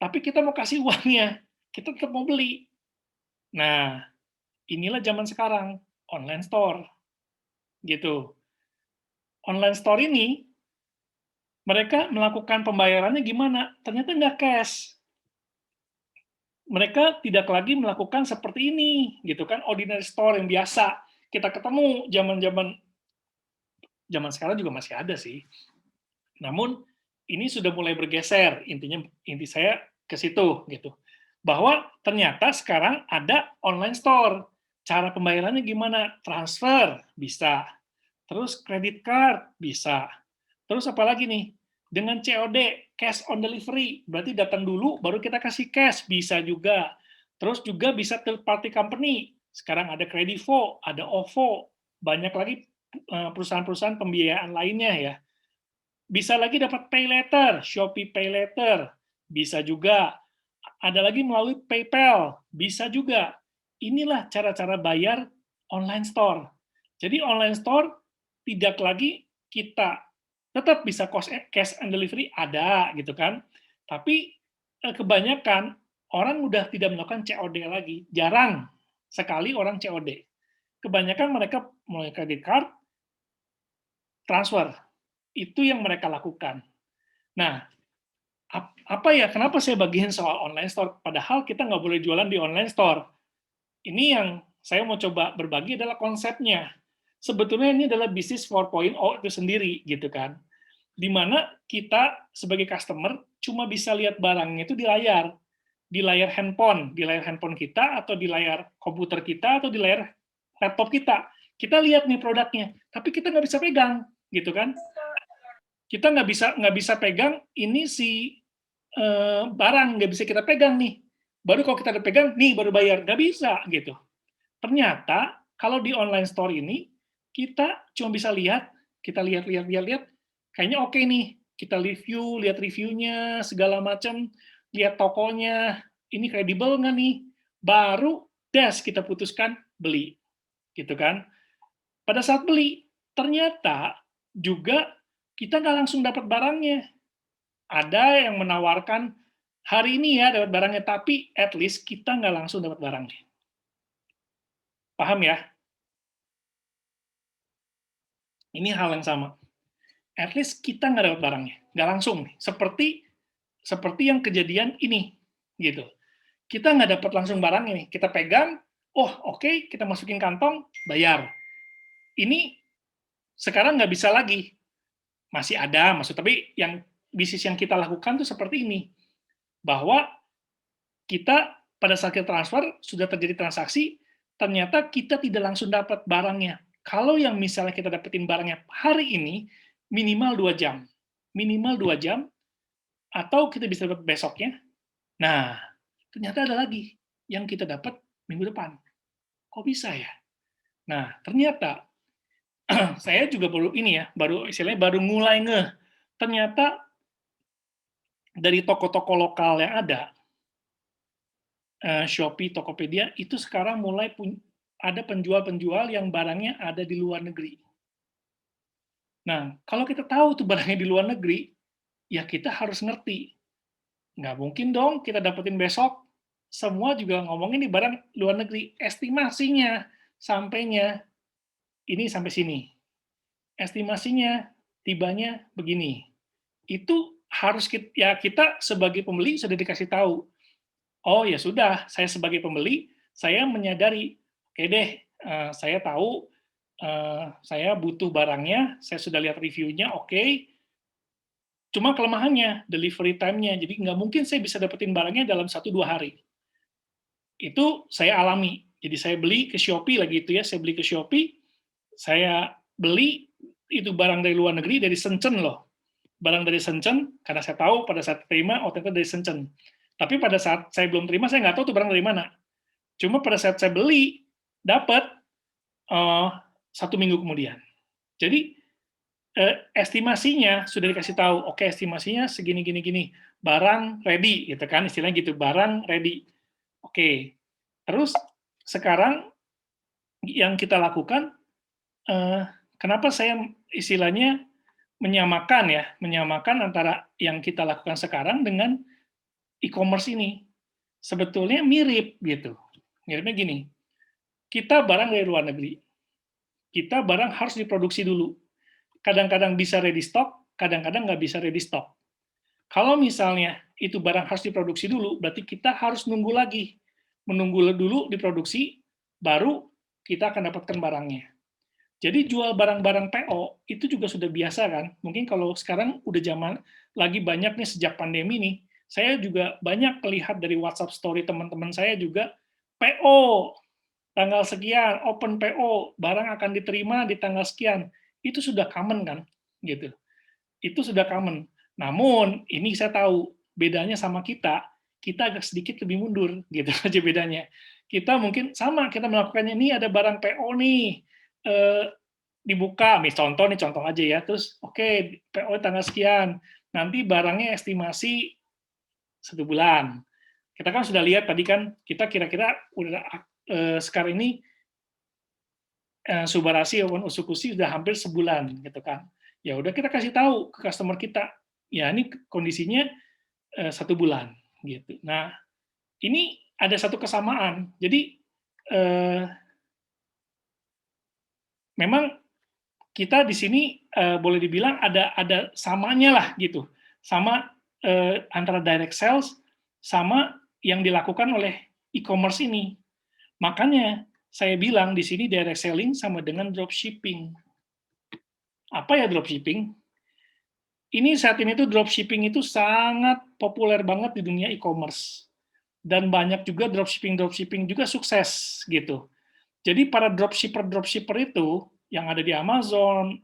tapi kita mau kasih uangnya, kita tetap mau beli. Nah, inilah zaman sekarang, online store. Gitu. Online store ini, mereka melakukan pembayarannya gimana? Ternyata nggak cash. Mereka tidak lagi melakukan seperti ini, gitu kan, ordinary store yang biasa. Kita ketemu zaman sekarang juga masih ada sih. Namun ini sudah mulai bergeser, inti saya ke situ gitu. Bahwa ternyata sekarang ada online store. Cara pembayarannya gimana? Transfer bisa. Terus credit card bisa. Terus apa lagi nih? Dengan COD, cash on delivery, berarti datang dulu baru kita kasih cash, bisa juga. Terus juga bisa third party company. Sekarang ada Kredivo, ada OVO, banyak lagi perusahaan-perusahaan pembiayaan lainnya ya. Bisa lagi dapat pay later, Shopee Pay Later, bisa juga. Ada lagi melalui PayPal, bisa juga. Inilah cara-cara bayar online store. Jadi online store tidak lagi kita tetap bisa cash and delivery ada gitu kan. Tapi kebanyakan orang udah tidak melakukan COD lagi. Jarang sekali orang COD. Kebanyakan mereka mulai credit card, transfer. Itu yang mereka lakukan. Nah, apa ya, kenapa saya bagiin soal online store? Padahal kita nggak boleh jualan di online store. Ini yang saya mau coba berbagi adalah konsepnya. Sebetulnya ini adalah bisnis 4.0 itu sendiri, gitu kan. Di mana kita sebagai customer cuma bisa lihat barangnya itu di layar handphone kita, atau di layar komputer kita, atau di layar laptop kita. Kita lihat nih produknya, tapi kita nggak bisa pegang, gitu kan. Kita nggak bisa pegang ini si barang, nggak bisa kita pegang nih. Baru kalau kita udah pegang, nih baru bayar. Nggak bisa, gitu. Ternyata, kalau di online store ini, kita cuma bisa lihat, kita lihat, kayaknya oke nih. Kita lihat reviewnya, segala macam, lihat tokonya, ini kredibel nggak nih? Baru, kita putuskan beli. Gitu kan. Pada saat beli, ternyata juga kita nggak langsung dapat barangnya. Ada yang menawarkan hari ini ya dapat barangnya, tapi at least kita nggak langsung dapat barangnya. Paham ya? Ini hal yang sama. At least kita nggak dapat barangnya, nggak langsung nih. Seperti yang kejadian ini, gitu. Kita nggak dapat langsung barang ini, kita pegang, oh oke, kita masukin kantong, bayar. Ini sekarang nggak bisa lagi. Masih ada, tapi yang bisnis yang kita lakukan tuh seperti ini. Bahwa kita pada saat kita transfer, sudah terjadi transaksi, ternyata kita tidak langsung dapat barangnya. Kalau yang misalnya kita dapetin barangnya hari ini, minimal 2 jam. Minimal 2 jam, atau kita bisa dapat besoknya. Nah, ternyata ada lagi yang kita dapat minggu depan. Kok bisa ya? Nah, ternyata saya juga baru istilahnya baru mulai ngeh. Ternyata dari toko-toko lokal yang ada, Shopee, Tokopedia, itu sekarang mulai ada penjual-penjual yang barangnya ada di luar negeri. Nah, kalau kita tahu tuh barangnya di luar negeri, ya kita harus ngerti. Nggak mungkin dong kita dapetin besok, semua juga ngomongin di barang luar negeri. Estimasinya, sampainya, ini sampai sini. Estimasinya, tibanya begini. Itu harus kita sebagai pembeli sudah dikasih tahu. Oh ya sudah, saya sebagai pembeli, saya menyadari, oke deh, saya tahu, saya butuh barangnya, saya sudah lihat reviewnya, oke. Cuma kelemahannya, delivery time-nya. Jadi nggak mungkin saya bisa dapetin barangnya dalam 1-2 hari. Itu saya alami. Jadi saya beli ke Shopee lagi itu ya, saya beli ke Shopee, saya beli itu barang dari luar negeri, dari Shenzhen loh. Barang dari Shenzhen, karena saya tahu pada saat terima, oh ternyata dari Shenzhen. Tapi pada saat saya belum terima, saya nggak tahu tuh barang dari mana. Cuma pada saat saya beli, dapat 1 minggu kemudian. Jadi estimasinya sudah dikasih tahu, oke estimasinya segini gini gini, barang ready gitu kan, istilahnya gitu, barang ready. Oke. Terus sekarang yang kita lakukan, kenapa saya istilahnya menyamakan antara yang kita lakukan sekarang dengan e-commerce ini. Sebetulnya mirip gitu. Miripnya gini, kita barang dari luar negeri, kita barang harus diproduksi dulu. Kadang-kadang bisa ready stock, kadang-kadang nggak bisa ready stock. Kalau misalnya itu barang harus diproduksi dulu, berarti kita harus nunggu lagi. Menunggu dulu diproduksi, baru kita akan dapatkan barangnya. Jadi jual barang-barang PO itu juga sudah biasa kan. Mungkin kalau sekarang udah zaman lagi banyak nih sejak pandemi nih, saya juga banyak melihat dari WhatsApp story teman-teman saya juga PO tanggal sekian, open PO, barang akan diterima di tanggal sekian. Itu sudah common kan, gitu. Itu sudah common. Namun ini saya tahu bedanya sama kita agak sedikit lebih mundur, gitu aja bedanya. Kita mungkin sama, kita melakukannya ini ada barang PO nih, dibuka, contoh aja ya, terus oke, PO tanggal sekian, nanti barangnya estimasi 1 bulan. Kita kan sudah lihat tadi kan, kita kira-kira udah sekarang ini Subarasi maupun Usukushi sudah hampir sebulan gitu kan. Ya udah kita kasih tahu ke customer kita, ya ini kondisinya 1 bulan gitu. Nah, ini ada satu kesamaan. Jadi memang kita di sini boleh dibilang ada samanya lah gitu, sama antara direct sales sama yang dilakukan oleh e-commerce ini. Makanya saya bilang di sini direct selling sama dengan dropshipping. Apa ya dropshipping? Ini saat ini tuh dropshipping itu sangat populer banget di dunia e-commerce. Dan banyak juga dropshipping juga sukses gitu. Jadi para dropshipper itu yang ada di Amazon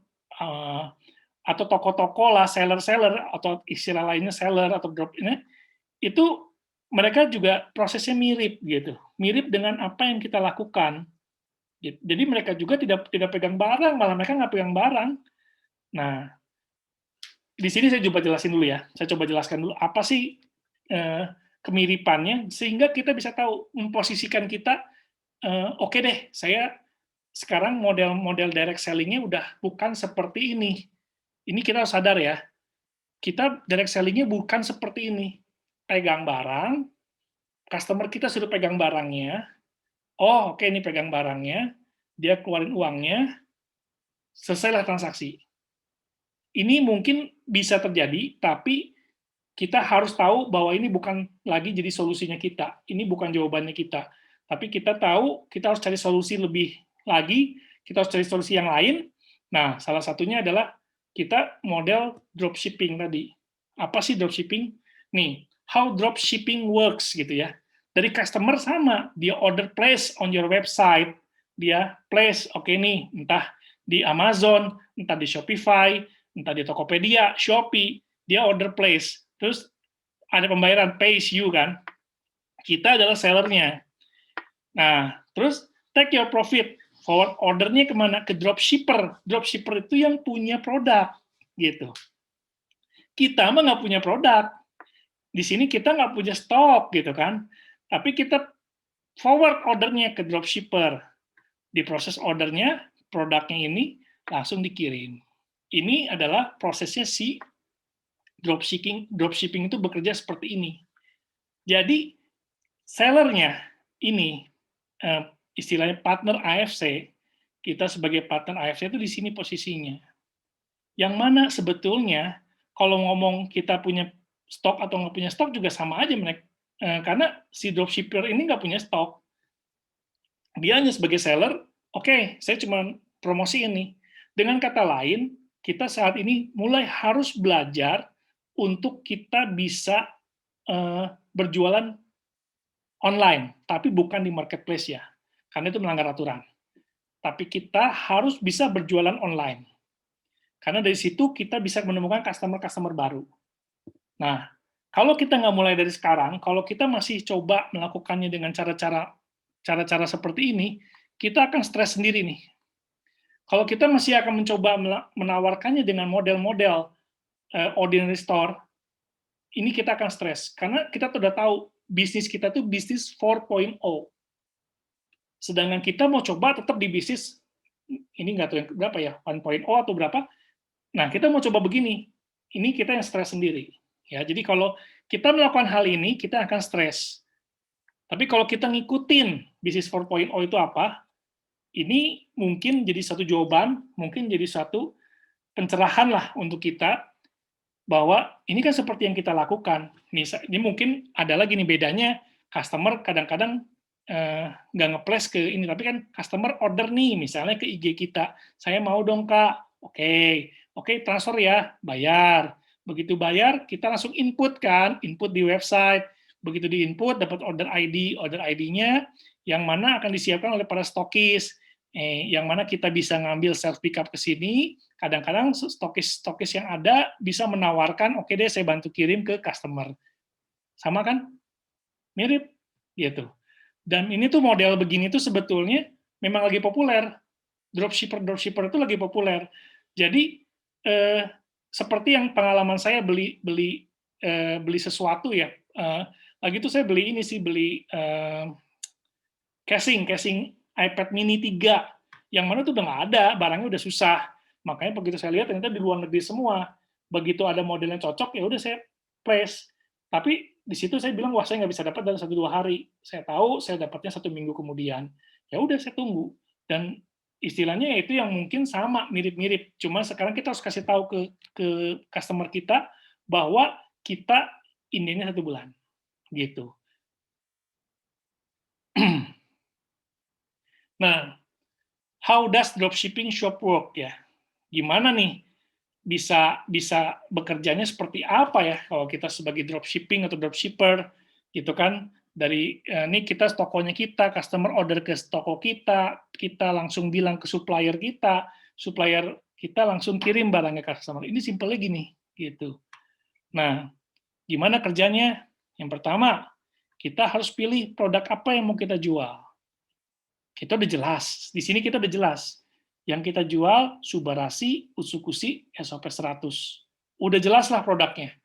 atau toko-toko lah, seller-seller atau istilah lainnya seller atau drop ini, itu mereka juga prosesnya mirip gitu, mirip dengan apa yang kita lakukan. Jadi mereka juga tidak pegang barang, malah mereka nggak pegang barang. Nah, di sini saya coba jelasin dulu ya. Saya coba jelaskan dulu apa sih kemiripannya sehingga kita bisa tahu memposisikan kita. Oke deh, saya sekarang model direct selling-nya udah bukan seperti ini. Ini kita harus sadar ya. Kita direct selling-nya bukan seperti ini. Pegang barang, customer kita sudah pegang barangnya. Oh, oke ini pegang barangnya, dia keluarin uangnya, selesailah transaksi. Ini mungkin bisa terjadi, tapi kita harus tahu bahwa ini bukan lagi jadi solusinya kita. Ini bukan jawabannya kita. Tapi kita tahu, kita harus cari solusi lebih lagi, kita harus cari solusi yang lain. Nah, salah satunya adalah kita model dropshipping tadi. Apa sih dropshipping? Nih, how dropshipping works gitu ya. Dari customer sama, dia order place on your website, dia place, oke nih, entah di Amazon, entah di Shopify, entah di Tokopedia, Shopee, dia order place. Terus ada pembayaran pay as you kan. Kita adalah sellernya. Nah, terus take your profit. Forward ordernya kemana? Ke dropshipper. Dropshipper itu yang punya produk, gitu. Kita mah nggak punya produk. Di sini kita nggak punya stok, gitu kan. Tapi kita forward ordernya ke dropshipper. Di proses ordernya, produknya ini langsung dikirim. Ini adalah prosesnya si dropshipping itu bekerja seperti ini. Jadi, sellernya ini, istilahnya partner AFC, kita sebagai partner AFC itu di sini posisinya. Yang mana sebetulnya, kalau ngomong kita punya stok atau nggak punya stok juga sama aja, karena si dropshipper ini nggak punya stok. Dia hanya sebagai seller, oke, saya cuma promosi ini. Dengan kata lain, kita saat ini mulai harus belajar untuk kita bisa berjualan online, tapi bukan di marketplace ya, karena itu melanggar aturan. Tapi kita harus bisa berjualan online, karena dari situ kita bisa menemukan customer-customer baru. Nah, kalau kita nggak mulai dari sekarang, kalau kita masih coba melakukannya dengan cara-cara seperti ini, kita akan stres sendiri nih. Kalau kita masih akan mencoba menawarkannya dengan model-model ordinary store, ini kita akan stres. Karena kita sudah tahu, bisnis kita itu bisnis 4.0. Sedangkan kita mau coba tetap di bisnis, ini nggak tahu yang berapa ya, 1.0 atau berapa. Nah, kita mau coba begini. Ini kita yang stres sendiri. Ya, jadi kalau kita melakukan hal ini, kita akan stres. Tapi kalau kita ngikutin bisnis 4.0 itu apa, ini mungkin jadi satu jawaban, mungkin jadi satu pencerahan lah untuk kita, bahwa ini kan seperti yang kita lakukan. Ini mungkin ada lagi nih bedanya, customer kadang-kadang nggak nge-place ke ini, tapi kan customer order nih, misalnya ke IG kita, saya mau dong Kak, oke, transfer ya, bayar. Begitu bayar, kita langsung input kan, input di website, begitu di input, dapat order ID-nya, yang mana akan disiapkan oleh para stokis, yang mana kita bisa ngambil self pick up ke sini, kadang-kadang stokis yang ada bisa menawarkan, oke deh saya bantu kirim ke customer. Sama kan? Mirip, gitu. Dan ini tuh model begini tuh sebetulnya memang lagi populer. Dropshipper itu lagi populer. Jadi, seperti yang pengalaman saya beli sesuatu ya, lagi itu saya beli casing iPad mini 3, yang mana tuh udah nggak ada, barangnya udah susah. Makanya begitu saya lihat ternyata di luar negeri semua. Begitu ada model yang cocok, ya udah saya place. Tapi di situ saya bilang, wah saya nggak bisa dapat dalam 1-2 hari. Saya tahu saya dapatnya 1 minggu kemudian. Ya udah saya tunggu. Dan istilahnya itu yang mungkin sama, mirip-mirip. Cuma sekarang kita harus kasih tahu ke customer kita bahwa kita ini 1 bulan. Gitu. Nah, how does dropshipping shop work ya? Gimana nih bisa bekerjanya seperti apa ya kalau kita sebagai dropshipping atau dropshipper gitu kan? Dari ini kita tokonya kita, customer order ke toko kita langsung bilang ke supplier kita langsung kirim barangnya ke customer. Ini simpelnya gini gitu. Nah, gimana kerjanya? Yang pertama, kita harus pilih produk apa yang mau kita jual. Kita udah jelas. Di sini kita udah jelas. Yang kita jual Subarashi, Utsukushi, SOP 100. Udah jelas lah produknya.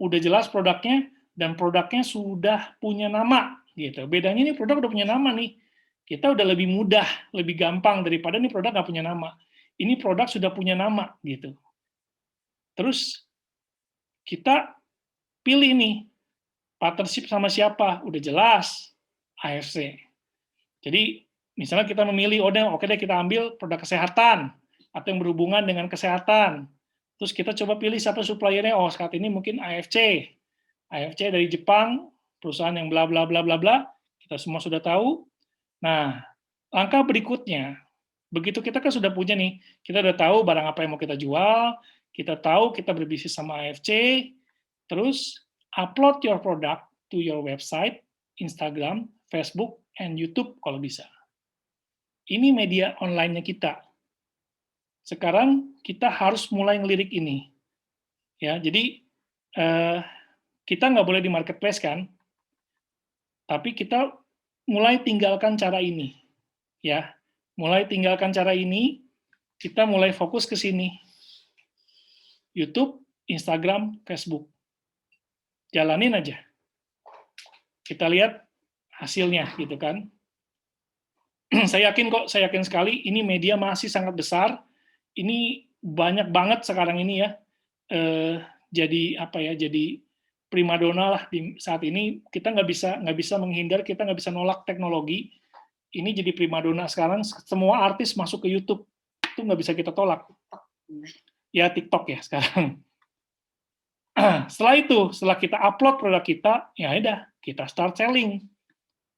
Udah jelas produknya, dan produknya sudah punya nama. Gitu. Bedanya ini produk udah punya nama nih. Kita udah lebih mudah, lebih gampang daripada ini produk nggak punya nama. Ini produk sudah punya nama. Gitu. Terus kita pilih nih, partnership sama siapa? Udah jelas, AFC. Jadi misalnya kita memilih, oke deh kita ambil produk kesehatan atau yang berhubungan dengan kesehatan. Terus kita coba pilih siapa suppliernya. Oh, saat ini mungkin AFC. AFC dari Jepang, perusahaan yang bla bla bla bla bla. Kita semua sudah tahu. Nah, langkah berikutnya, begitu kita kan sudah punya nih, kita udah tahu barang apa yang mau kita jual, kita tahu kita berbisnis sama AFC, terus upload your product to your website, Instagram, Facebook, and YouTube kalau bisa. ini media online-nya kita. Sekarang kita harus mulai ngelirik ini. Ya, jadi kita nggak boleh di marketplace kan, tapi kita mulai tinggalkan cara ini. Ya, mulai tinggalkan cara ini, kita mulai fokus ke sini. YouTube, Instagram, Facebook. Jalanin aja. Kita lihat hasilnya gitu kan. Saya yakin sekali ini media masih sangat besar. Ini banyak banget sekarang ini ya. Jadi apa ya? Jadi primadona lah di saat ini. Kita nggak bisa menghindar, kita nggak bisa nolak teknologi. Ini jadi primadona sekarang. Semua artis masuk ke YouTube itu nggak bisa kita tolak. Ya TikTok ya sekarang. Setelah kita upload produk kita, ya udah kita start selling.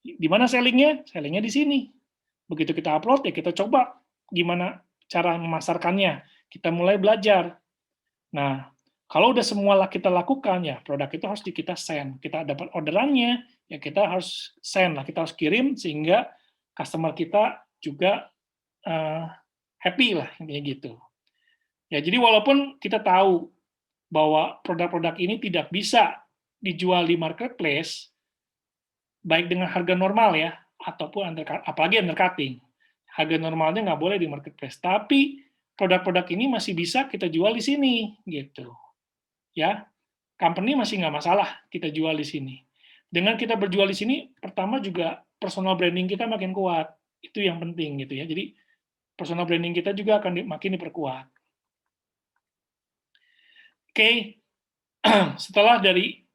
Di mana sellingnya? Sellingnya di sini. Begitu kita upload, ya kita coba gimana cara memasarkannya. Kita mulai belajar. Nah, kalau udah semua kita lakukan, ya produk itu harus kita send. Kita dapat orderannya, ya kita harus send lah, kita harus kirim sehingga customer kita juga happy lah, intinya gitu. Ya, jadi walaupun kita tahu bahwa produk-produk ini tidak bisa dijual di marketplace, baik dengan harga normal ya, ataupun apalagi undercutting. Harga normalnya nggak boleh di marketplace, tapi produk-produk ini masih bisa kita jual di sini, gitu. Ya, company masih nggak masalah kita jual di sini. Dengan kita berjual di sini, pertama juga personal branding kita makin kuat. Itu yang penting gitu ya. Jadi personal branding kita juga akan makin diperkuat. Oke, setelah dari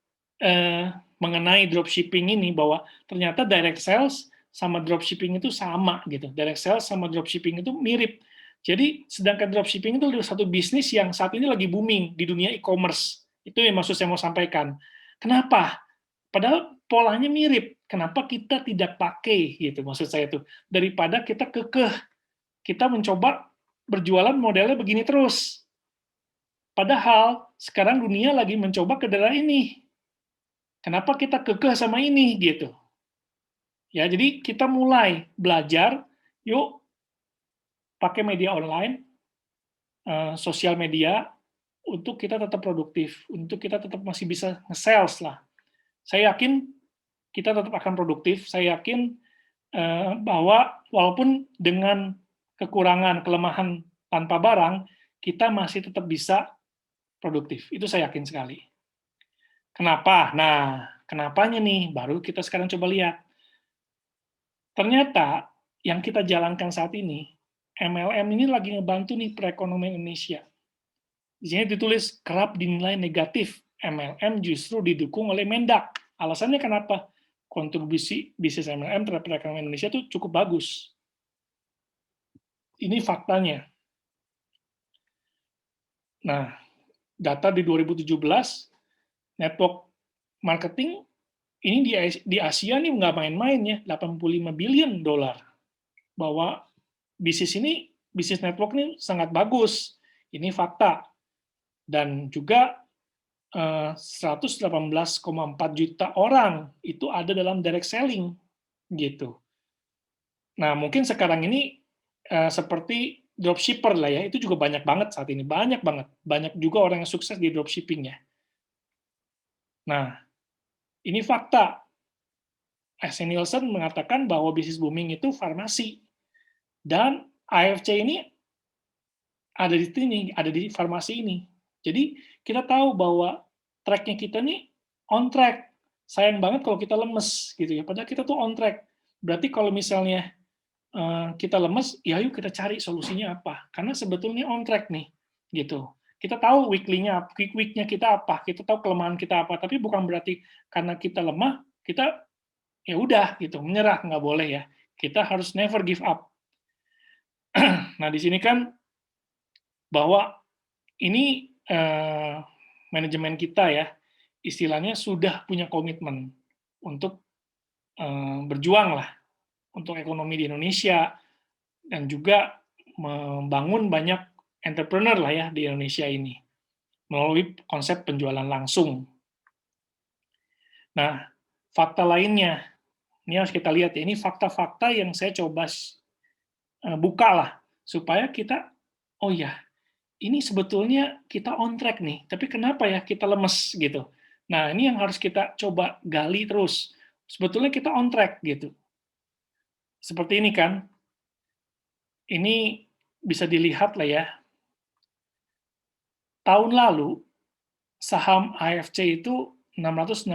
mengenai dropshipping ini, bahwa ternyata direct sales sama dropshipping itu sama gitu. Direct sales sama dropshipping itu mirip. Jadi sedangkan dropshipping itu adalah satu bisnis yang saat ini lagi booming di dunia e-commerce. Itu yang maksud saya mau sampaikan. Kenapa? Padahal polanya mirip. Kenapa kita tidak pakai gitu maksud saya itu. Daripada kita kekeh, kita mencoba berjualan modelnya begini terus. Padahal sekarang dunia lagi mencoba ke daerah ini. Kenapa kita kekeh sama ini gitu? Ya, jadi kita mulai belajar, yuk pakai media online, sosial media untuk kita tetap produktif, untuk kita tetap masih bisa nge-sales lah. Saya yakin kita tetap akan produktif. Saya yakin bahwa walaupun dengan kekurangan, kelemahan tanpa barang, kita masih tetap bisa produktif. Itu saya yakin sekali. Kenapa? Nah, kenapanya nih? Baru kita sekarang coba lihat. Ternyata yang kita jalankan saat ini, MLM ini lagi ngebantu nih perekonomian Indonesia. Di sini ditulis kerap dinilai negatif, MLM justru didukung oleh Mendak. Alasannya kenapa? Kontribusi bisnis MLM terhadap perekonomian Indonesia itu cukup bagus. Ini faktanya. Nah, data di 2017, network marketing ini di Asia nih nggak main-main ya, 85 billion dolar. Bahwa bisnis network ini sangat bagus. Ini fakta. Dan juga 118,4 juta orang itu ada dalam direct selling gitu. Nah, mungkin sekarang ini seperti dropshipper lah ya, itu juga banyak banget saat ini, banyak banget. Banyak juga orang yang sukses di dropshipping ya. Nah, ini fakta. S.N. Nielsen mengatakan bahwa bisnis booming itu farmasi. Dan AFC ini ada di sini, ada di farmasi ini. Jadi kita tahu bahwa track-nya kita nih on track. Sayang banget kalau kita lemes gitu ya. Padahal kita tuh on track. Berarti kalau misalnya kita lemes, ya yuk kita cari solusinya apa. Karena sebetulnya on track nih, gitu. Kita tahu weekly-nya, week-nya kita apa, kita tahu kelemahan kita apa. Tapi bukan berarti karena kita lemah, kita ya udah gitu menyerah, nggak boleh ya. Kita harus never give up. Nah di sini kan bahwa ini manajemen kita ya, istilahnya sudah punya komitmen untuk berjuang lah untuk ekonomi di Indonesia dan juga membangun banyak entrepreneur lah ya di Indonesia ini melalui konsep penjualan langsung. Nah, fakta lainnya ini harus kita lihat ya, ini fakta-fakta yang saya coba buka lah, supaya kita, oh ya, ini sebetulnya kita on track nih, tapi kenapa ya kita lemes gitu. Nah, ini yang harus kita coba gali terus. Sebetulnya kita on track gitu. Seperti ini kan, ini bisa dilihat lah ya. Tahun lalu, saham AFC itu 664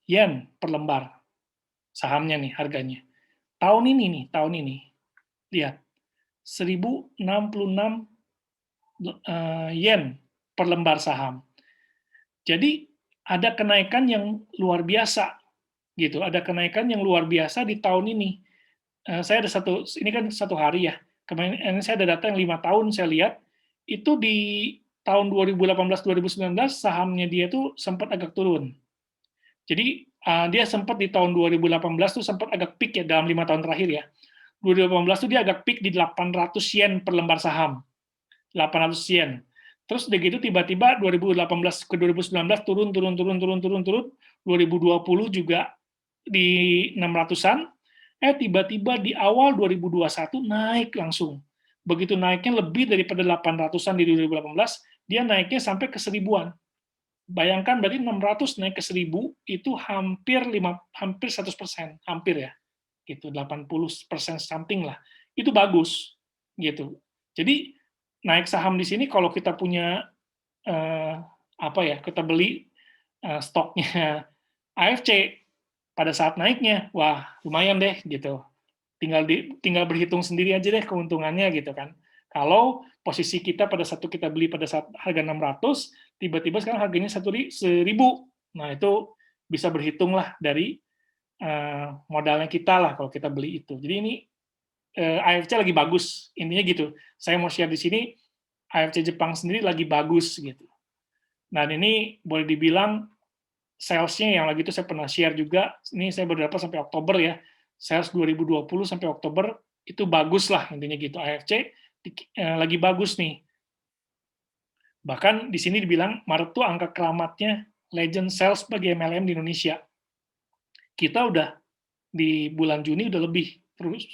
yen per lembar. Sahamnya nih, harganya. Tahun ini, lihat, 1066 yen per lembar saham. Jadi ada kenaikan yang luar biasa gitu. Ada kenaikan yang luar biasa di tahun ini. Saya ada ini kan 1 hari ya. Kemarin ini saya ada data yang 5 tahun saya lihat itu di tahun 2018-2019 sahamnya dia tuh sempat agak turun. Jadi dia sempat di tahun 2018 tuh sempat agak peak ya dalam 5 tahun terakhir ya. 2018 tuh dia agak peak di 800 yen per lembar saham. 800 yen. Terus udah gitu tiba-tiba 2018 ke 2019 turun. 2020 juga di 600-an. Tiba-tiba di awal 2021 naik langsung. Begitu naiknya lebih daripada 800-an di 2018, dia naiknya sampai ke 1000-an. Bayangkan berarti 600 naik ke 1000 itu hampir 100%, hampir ya. Gitu, 80% something lah. Itu bagus gitu. Jadi naik saham di sini kalau kita punya kita beli stoknya AFC pada saat naiknya, wah lumayan deh gitu. Tinggal berhitung sendiri aja deh keuntungannya gitu kan. Kalau posisi kita pada saat kita beli pada saat harga 600, tiba-tiba sekarang harganya 1000. Nah, itu bisa berhitung lah dari modalnya kita lah kalau kita beli itu. Jadi ini AFC lagi bagus, intinya gitu. Saya mau share di sini, AFC Jepang sendiri lagi bagus gitu. Nah, ini boleh dibilang sales-nya yang lagi itu saya pernah share juga, ini saya beberapa sampai Oktober ya, sales 2020 sampai Oktober, itu bagus lah intinya gitu, AFC lagi bagus nih. Bahkan di sini dibilang, Maret tuh angka keramatnya legend sales bagi MLM di Indonesia. Kita udah di bulan Juni udah lebih terus.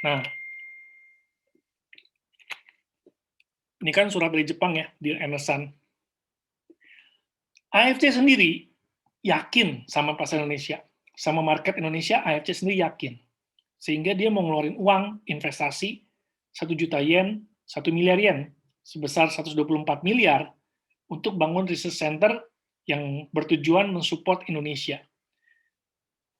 Nah, ini kan surat dari Jepang ya, di Emerson. AFC sendiri yakin sama pasar Indonesia, sama market Indonesia, AFC sendiri yakin. Sehingga dia mau ngeluarin uang investasi 1 juta yen, 1 miliar yen, sebesar 124 miliar untuk bangun research center yang bertujuan mensupport Indonesia.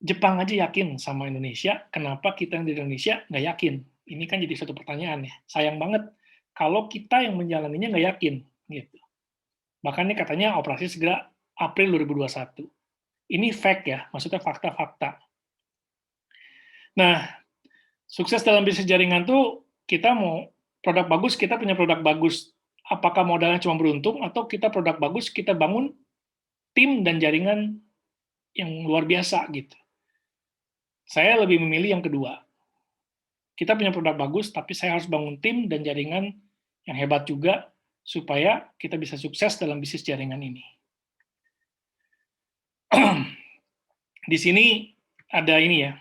Jepang aja yakin sama Indonesia, kenapa kita yang di Indonesia nggak yakin? Ini kan jadi suatu pertanyaan ya. Sayang banget kalau kita yang menjalaninya nggak yakin. Gitu. Bahkan ini katanya operasi segera April 2021. Ini fact ya, maksudnya fakta-fakta. Nah, sukses dalam bisnis jaringan tuh kita mau produk bagus, kita punya produk bagus. Apakah modalnya cuma beruntung atau kita produk bagus, kita bangun tim dan jaringan yang luar biasa gitu. Saya lebih memilih yang kedua. Kita punya produk bagus, tapi saya harus bangun tim dan jaringan yang hebat juga supaya kita bisa sukses dalam bisnis jaringan ini. Di sini ada ini ya,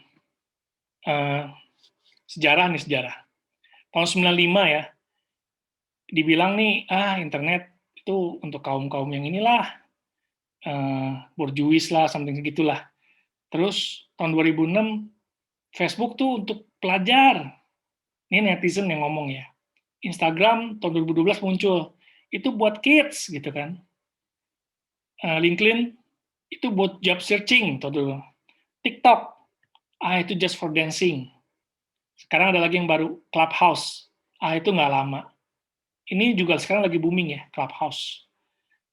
sejarah. Tahun 95 ya, dibilang nih, internet itu untuk kaum-kaum yang inilah, borjuis lah, something segitulah. Terus tahun 2006, Facebook tuh untuk pelajar. Ini netizen yang ngomong ya. Instagram tahun 2012 muncul. Itu buat kids gitu kan. LinkedIn itu buat job searching. TikTok, itu just for dancing. Sekarang ada lagi yang baru, Clubhouse. Itu nggak lama. Ini juga sekarang lagi booming ya, Clubhouse.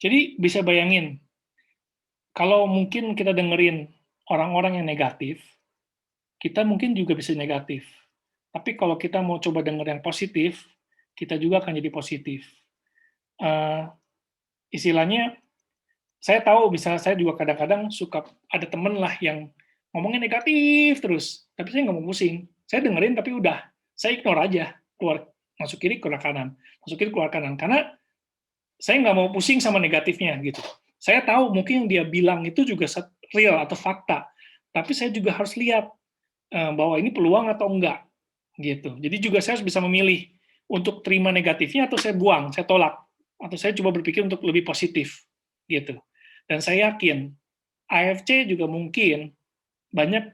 Jadi bisa bayangin, kalau mungkin kita dengerin orang-orang yang negatif, kita mungkin juga bisa negatif. Tapi kalau kita mau coba denger yang positif, kita juga akan jadi positif. Istilahnya, saya tahu misalnya saya juga kadang-kadang suka ada temen lah yang ngomongnya negatif terus, tapi saya nggak mau pusing. Saya dengerin tapi udah, saya ignore aja, masuk kiri keluar kanan, masuk kiri keluar kanan, karena saya nggak mau pusing sama negatifnya gitu. Saya tahu mungkin yang dia bilang itu juga real atau fakta, tapi saya juga harus lihat bahwa ini peluang atau enggak, gitu. Jadi juga saya harus bisa memilih untuk terima negatifnya atau saya buang, saya tolak, atau saya coba berpikir untuk lebih positif, gitu. Dan saya yakin AFC juga mungkin banyak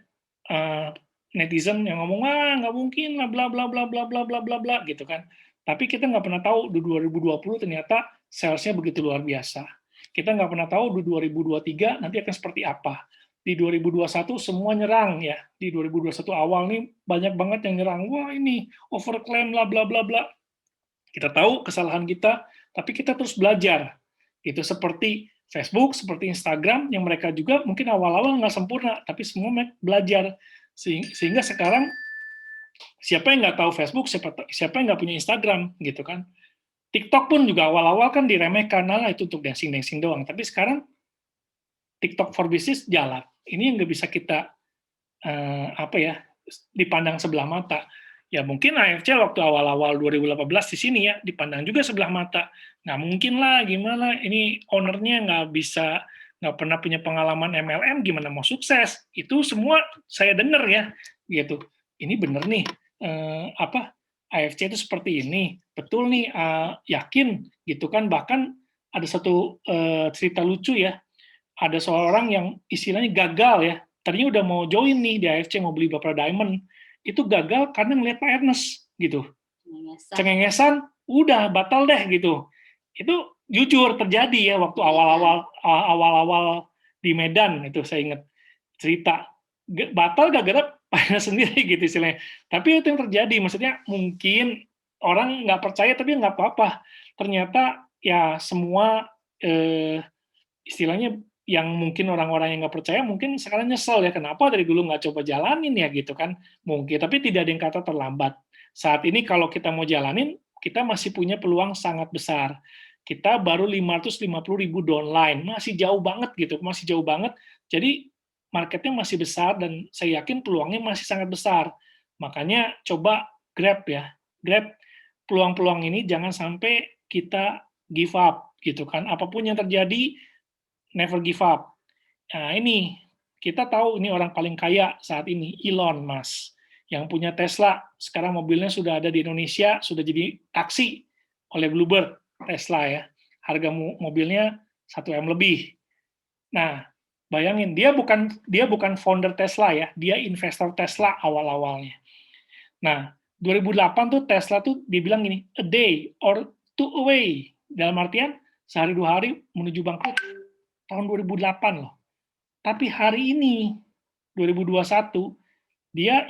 netizen yang ngomong, nggak mungkin lah, bla bla bla bla bla bla bla bla, gitu kan. Tapi kita nggak pernah tahu di 2020 ternyata salesnya begitu luar biasa. Kita nggak pernah tahu di 2023 nanti akan seperti apa. Di 2021 semua nyerang ya. Di 2021 awal nih banyak banget yang nyerang. Wah ini overclaim lah bla bla bla. Kita tahu kesalahan kita, tapi kita terus belajar. Itu seperti Facebook, seperti Instagram, yang mereka juga mungkin awal-awal nggak sempurna, tapi semua belajar. Sehingga sekarang, siapa yang nggak tahu Facebook, siapa yang nggak punya Instagram, gitu kan. TikTok pun juga awal-awal kan diremehkan, nah itu untuk dancing-dancing doang. Tapi sekarang, TikTok for Business jalan. Ini yang nggak bisa kita dipandang sebelah mata. Ya mungkin AFC waktu awal-awal 2018 di sini ya dipandang juga sebelah mata. Nggak mungkin lah, gimana ini ownernya nggak pernah punya pengalaman MLM, gimana mau sukses? Itu semua saya dengar ya, gitu. Ini bener nih, AFC itu seperti ini, betul nih, yakin gitu kan. Bahkan ada satu cerita lucu ya, ada seorang yang istilahnya gagal ya, tadinya udah mau join nih di AFC, mau beli beberapa diamond, itu gagal karena ngeliat Pak Ernest gitu. Cengengesan, udah batal deh gitu. Itu jujur terjadi ya waktu awal-awal di Medan, itu saya ingat cerita. Batal gara-gara Pak Ernest sendiri gitu istilahnya. Tapi itu yang terjadi, maksudnya mungkin orang nggak percaya tapi nggak apa-apa. Ternyata ya semua istilahnya yang mungkin orang-orang yang nggak percaya mungkin sekarang nyesel ya, kenapa dari dulu nggak coba jalanin ya gitu kan, mungkin. Tapi tidak ada yang kata terlambat. Saat ini kalau kita mau jalanin, kita masih punya peluang sangat besar. Kita baru 550.000 downline, masih jauh banget gitu, masih jauh banget. Jadi marketnya masih besar dan saya yakin peluangnya masih sangat besar. Makanya coba grab ya, grab peluang-peluang ini, jangan sampai kita give up gitu kan. Apapun yang terjadi, never give up. Nah, ini kita tahu ini orang paling kaya saat ini, Elon Musk, yang punya Tesla. Sekarang mobilnya sudah ada di Indonesia, sudah jadi taksi oleh Bluebird, Tesla ya. Harga mobilnya 1 M lebih. Nah, bayangin dia bukan founder Tesla ya, dia investor Tesla awal-awalnya. Nah, 2008 tuh Tesla tuh dibilang gini, a day or two away. Dalam artian sehari 2 hari menuju bangkrut. Tahun 2008 loh. Tapi hari ini, 2021,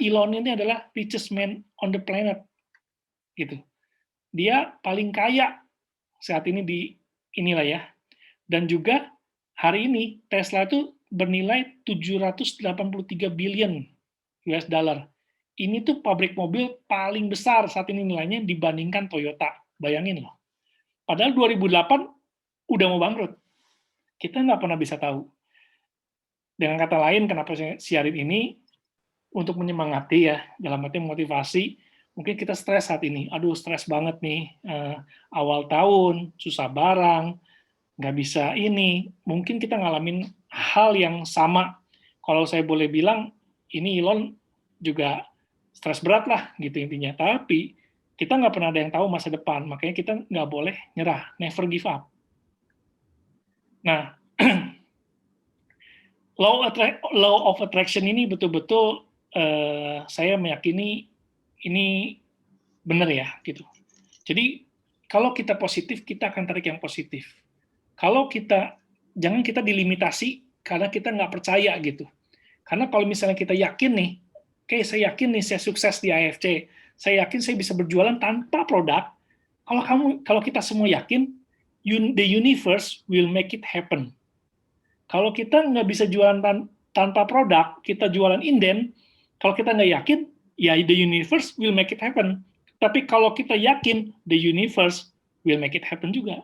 Elon ini adalah richest man on the planet. Gitu. Dia paling kaya saat ini di inilah ya. Dan juga hari ini Tesla itu bernilai 783 billion US dollar. Ini tuh pabrik mobil paling besar saat ini nilainya dibandingkan Toyota. Bayangin loh. Padahal 2008 udah mau bangkrut. Kita nggak pernah bisa tahu. Dengan kata lain, kenapa saya siarin ini, untuk menyemangati ya, dalam arti motivasi, mungkin kita stres saat ini. Aduh, stres banget nih, awal tahun, susah barang, nggak bisa ini. Mungkin kita ngalamin hal yang sama. Kalau saya boleh bilang, ini Elon juga stres berat lah, gitu intinya. Tapi, kita nggak pernah ada yang tahu masa depan, makanya kita nggak boleh nyerah, never give up. Nah, law of attraction ini betul-betul saya meyakini ini benar ya gitu. Jadi kalau kita positif, kita akan tarik yang positif. Kalau jangan kita dilimitasi karena kita nggak percaya gitu. Karena kalau misalnya kita yakin nih, oke, saya yakin nih saya sukses di AFC, saya yakin saya bisa berjualan tanpa produk. Kalau kita semua yakin, the universe will make it happen. Kalau kita nggak bisa jualan tanpa produk, kita jualan inden, kalau kita nggak yakin, ya the universe will make it happen. Tapi kalau kita yakin, the universe will make it happen juga.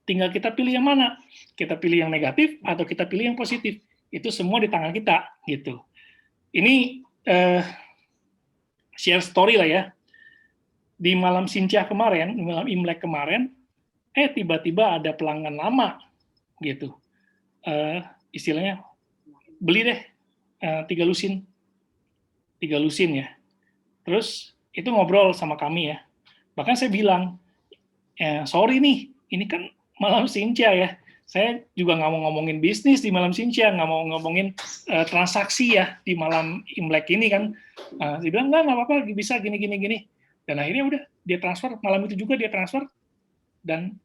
Tinggal kita pilih yang mana. Kita pilih yang negatif atau kita pilih yang positif. Itu semua di tangan kita. Gitu. Ini share story lah ya. Di malam Sinca kemarin, di malam Imlek kemarin, tiba-tiba ada pelanggan lama. Gitu. Istilahnya, beli deh 3 lusin ya. Terus itu ngobrol sama kami ya. Bahkan saya bilang, sorry nih, ini kan malam Sincia ya. Saya juga nggak mau ngomongin bisnis di malam Sincia, nggak mau ngomongin transaksi ya di malam Imlek ini kan. Dia bilang, nggak apa-apa, bisa gini. Dan akhirnya udah, dia transfer, malam itu juga dia transfer, dan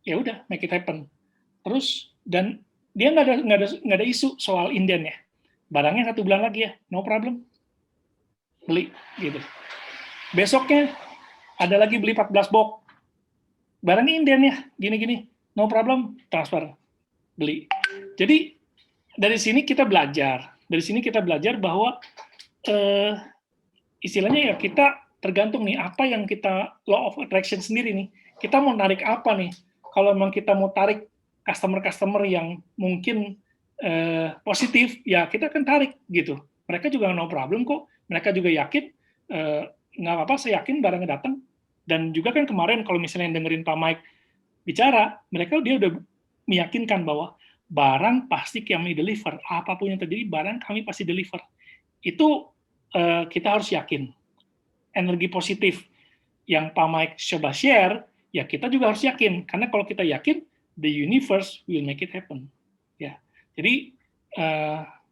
ya udah, make it happen. Terus, dan dia nggak ada isu soal inden ya. Barangnya 1 bulan lagi ya, no problem. Beli, gitu. Besoknya, ada lagi beli 14 box. Barangnya inden ya, gini, no problem, transfer, beli. Jadi dari sini kita belajar bahwa istilahnya ya kita tergantung nih apa yang kita law of attraction sendiri nih. Kita mau narik apa nih? Kalau memang kita mau tarik customer yang mungkin positif, ya kita akan tarik gitu. Mereka juga no problem kok. Mereka juga yakin nggak apa-apa, saya yakin barangnya datang. Dan juga kan kemarin kalau misalnya dengerin Pak Mike bicara, dia udah meyakinkan bahwa barang pasti kami deliver, apapun yang terjadi barang kami pasti deliver. Itu kita harus yakin. Energi positif yang Pak Mike coba share, ya kita juga harus yakin. Karena kalau kita yakin, the universe will make it happen. Ya, jadi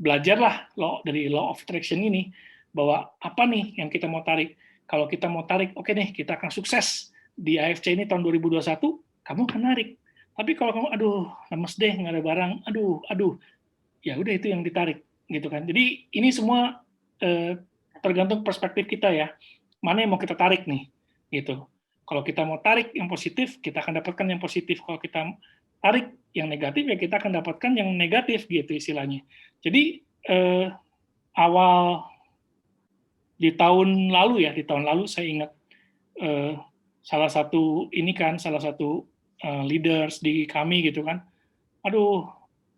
belajarlah dari law of attraction ini bahwa apa nih yang kita mau tarik. Kalau kita mau tarik, oke nih, kita akan sukses di AFC ini tahun 2021, kamu akan narik. Tapi kalau kamu, aduh, lemes deh, nggak ada barang, aduh, ya udah itu yang ditarik, gitu kan. Jadi ini semua tergantung perspektif kita ya. Mana yang mau kita tarik nih, gitu. Kalau kita mau tarik yang positif, kita akan dapatkan yang positif. Kalau kita tarik yang negatif, ya kita akan dapatkan yang negatif, gitu istilahnya. Jadi awal di tahun lalu saya ingat salah satu leaders di kami gitu kan, aduh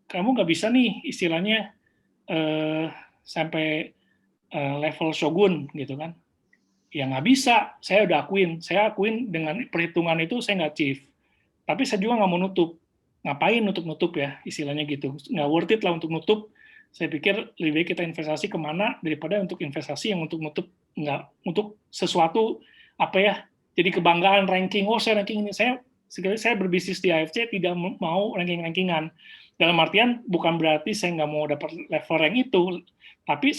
kamu nggak bisa nih istilahnya sampai level shogun gitu kan, ya nggak bisa, saya akuin dengan perhitungan itu saya nggak achieve, tapi saya juga nggak mau ngapain nutup ya istilahnya gitu, nggak worth it lah untuk nutup. Saya pikir lebih baik kita investasi kemana daripada untuk investasi yang untuk nutup, nggak untuk sesuatu apa ya, jadi kebanggaan ranking, saya ranking ini, saya berbisnis di AFC tidak mau rankingan. Dalam artian bukan berarti saya nggak mau dapat level rank itu, tapi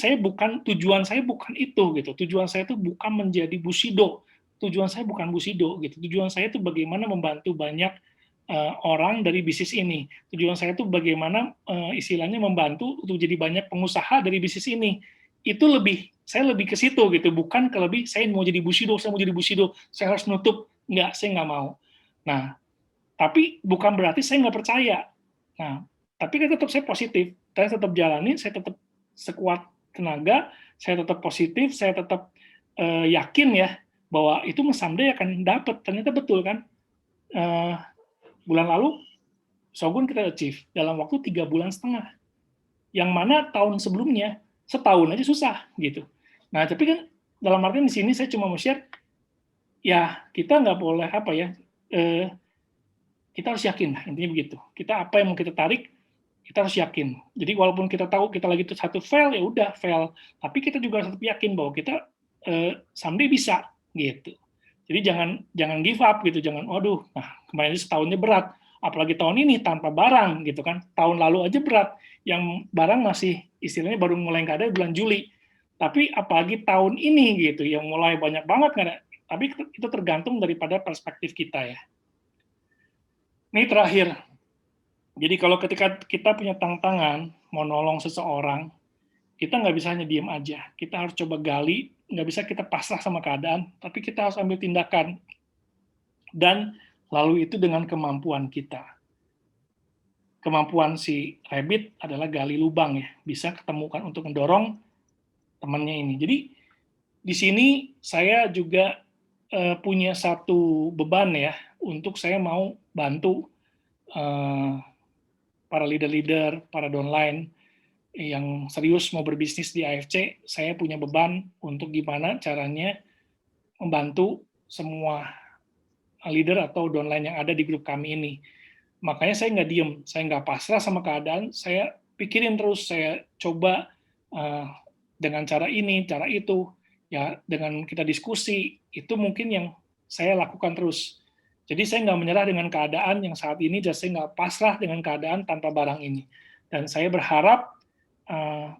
tujuan saya bukan itu gitu. Tujuan saya itu bukan menjadi Bushido. Tujuan saya bukan Bushido gitu. Tujuan saya itu bagaimana membantu banyak orang dari bisnis ini. Tujuan saya itu bagaimana istilahnya membantu untuk jadi banyak pengusaha dari bisnis ini. Itu saya lebih ke situ gitu, bukan ke lebih saya mau jadi Bushido, saya harus nutup. Enggak, saya nggak mau. Nah, tapi bukan berarti saya nggak percaya. Nah, tapi kan tetap saya positif, saya tetap jalani, saya tetap sekuat tenaga, saya tetap positif, saya tetap yakin ya bahwa itu someday akan dapat. Ternyata betul kan. Bulan lalu Shogun kita achieve dalam waktu 3,5 bulan. Yang mana tahun sebelumnya setahun aja susah gitu. Nah, tapi kan dalam artian di sini saya cuma mau share, ya kita nggak boleh kita harus yakin, intinya begitu. Kita apa yang mau kita tarik, kita harus yakin. Jadi walaupun kita tahu kita lagi satu fail, ya udah fail. Tapi kita juga harus yakin bahwa kita someday bisa gitu. Jadi jangan give up gitu, jangan kemarin setahunnya berat, apalagi tahun ini tanpa barang gitu kan. Tahun lalu aja berat, yang barang masih istilahnya baru mulai nggak ada bulan Juli. Tapi apalagi tahun ini gitu, yang mulai banyak banget nggak ada. Tapi itu tergantung daripada perspektif kita ya. Ini terakhir. Jadi kalau ketika kita punya tantangan mau nolong seseorang, kita nggak bisa hanya diem aja. Kita harus coba gali, nggak bisa kita pasrah sama keadaan, tapi kita harus ambil tindakan. Dan lalu itu dengan kemampuan kita. Kemampuan si Rabbit adalah gali lubang ya, bisa ketemukan untuk mendorong temannya ini. Jadi di sini saya juga punya satu beban ya, untuk saya mau bantu para leader-leader, para downline yang serius mau berbisnis di AFC, saya punya beban untuk gimana caranya membantu semua leader atau downline yang ada di grup kami ini. Makanya saya nggak diem, saya nggak pasrah sama keadaan, saya pikirin terus, saya coba dengan cara ini, cara itu, ya dengan kita diskusi, itu mungkin yang saya lakukan terus. Jadi saya nggak menyerah dengan keadaan yang saat ini, dan saya nggak pasrah dengan keadaan tanpa barang ini. Dan saya berharap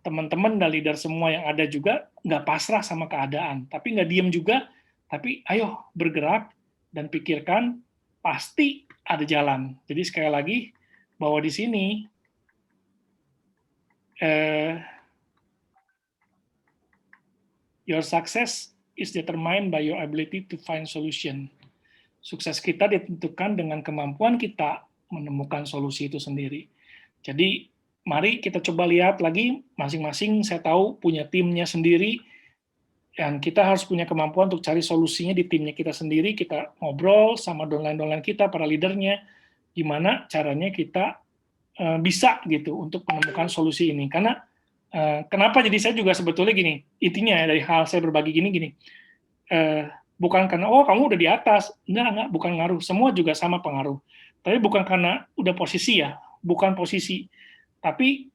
teman-teman dan leader semua yang ada juga nggak pasrah sama keadaan, tapi nggak diem juga, tapi ayo bergerak dan pikirkan, pasti ada jalan. Jadi sekali lagi, bahwa di sini your success is determined by your ability to find solution. Sukses kita ditentukan dengan kemampuan kita menemukan solusi itu sendiri. Jadi, mari kita coba lihat lagi, masing-masing saya tahu punya timnya sendiri, dan kita harus punya kemampuan untuk cari solusinya di timnya kita sendiri, kita ngobrol sama downline-downline kita, para leadernya, gimana caranya kita bisa gitu untuk menemukan solusi ini. Karena kenapa jadi saya juga sebetulnya gini, intinya ya dari hal saya berbagi gini, bukan karena, oh kamu udah di atas, enggak, bukan ngaruh, semua juga sama pengaruh. Tapi bukan karena udah posisi ya, bukan posisi. Tapi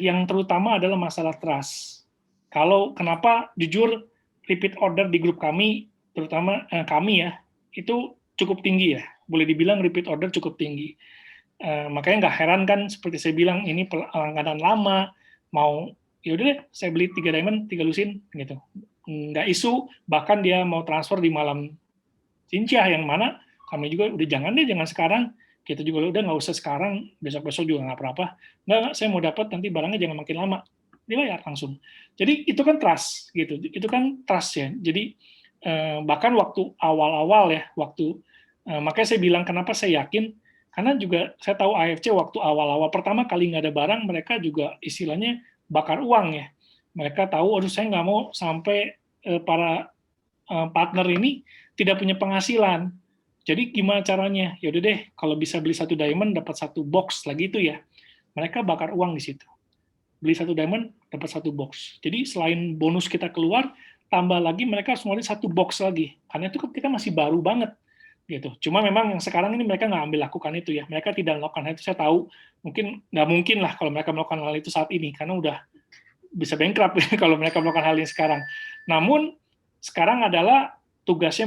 yang terutama adalah masalah trust. Kalau kenapa jujur repeat order di grup kami, terutama kami ya, itu cukup tinggi ya, boleh dibilang repeat order cukup tinggi. Makanya nggak heran kan, seperti saya bilang, ini langganan lama, mau, yaudah deh, saya beli 3 diamond, 3 lusin, gitu. Nggak isu, bahkan dia mau transfer di malam cincah, yang mana kami juga udah jangan sekarang, kita juga udah nggak usah sekarang, besok-besok juga nggak apa-apa, nggak, saya mau dapat nanti barangnya jangan makin lama, dibayar langsung. Jadi itu kan trust, gitu, itu kan trust ya. Jadi bahkan waktu awal-awal ya, makanya saya bilang kenapa saya yakin, karena juga saya tahu AFC waktu awal-awal pertama kali nggak ada barang, mereka juga istilahnya bakar uang ya. Mereka tahu, aduh saya nggak mau sampai para partner ini tidak punya penghasilan. Jadi gimana caranya? Ya udah deh, kalau bisa beli 1 diamond dapat 1 box lagi itu ya. Mereka bakar uang di situ. Beli 1 diamond dapat 1 box. Jadi selain bonus kita keluar, tambah lagi mereka harus ngeluarin 1 box lagi. Karena itu kita masih baru banget. Gitu. Cuma memang yang sekarang ini mereka nggak ambil lakukan itu ya. Mereka tidak melakukan hal itu, saya tahu. Mungkin nggak mungkin lah kalau mereka melakukan hal itu saat ini, karena udah bisa bankrupt kalau mereka melakukan hal ini sekarang. Namun sekarang adalah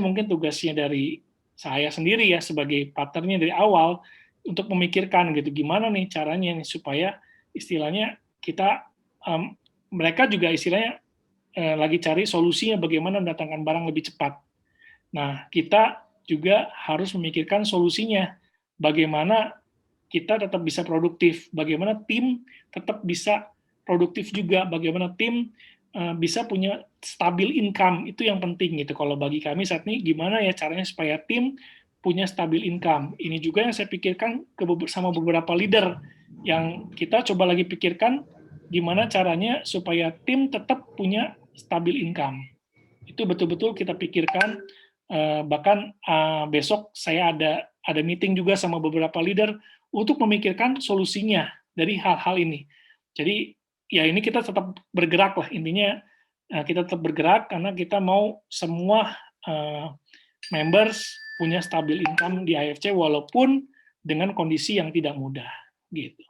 mungkin tugasnya dari saya sendiri ya sebagai partnernya dari awal untuk memikirkan gitu gimana nih caranya nih supaya istilahnya kita mereka juga istilahnya lagi cari solusinya bagaimana mendatangkan barang lebih cepat. Nah, kita juga harus memikirkan solusinya bagaimana kita tetap bisa produktif, bagaimana tim tetap bisa produktif juga, bagaimana tim bisa punya stabil income, itu yang penting gitu. Kalau bagi kami saat ini, gimana ya caranya supaya tim punya stabil income. Ini juga yang saya pikirkan sama beberapa leader, yang kita coba lagi pikirkan gimana caranya supaya tim tetap punya stabil income. Itu betul-betul kita pikirkan, bahkan besok saya ada meeting juga sama beberapa leader untuk memikirkan solusinya dari hal-hal ini. Jadi ya ini kita tetap bergerak lah, intinya kita tetap bergerak karena kita mau semua members punya stabil income di AFC walaupun dengan kondisi yang tidak mudah gitu.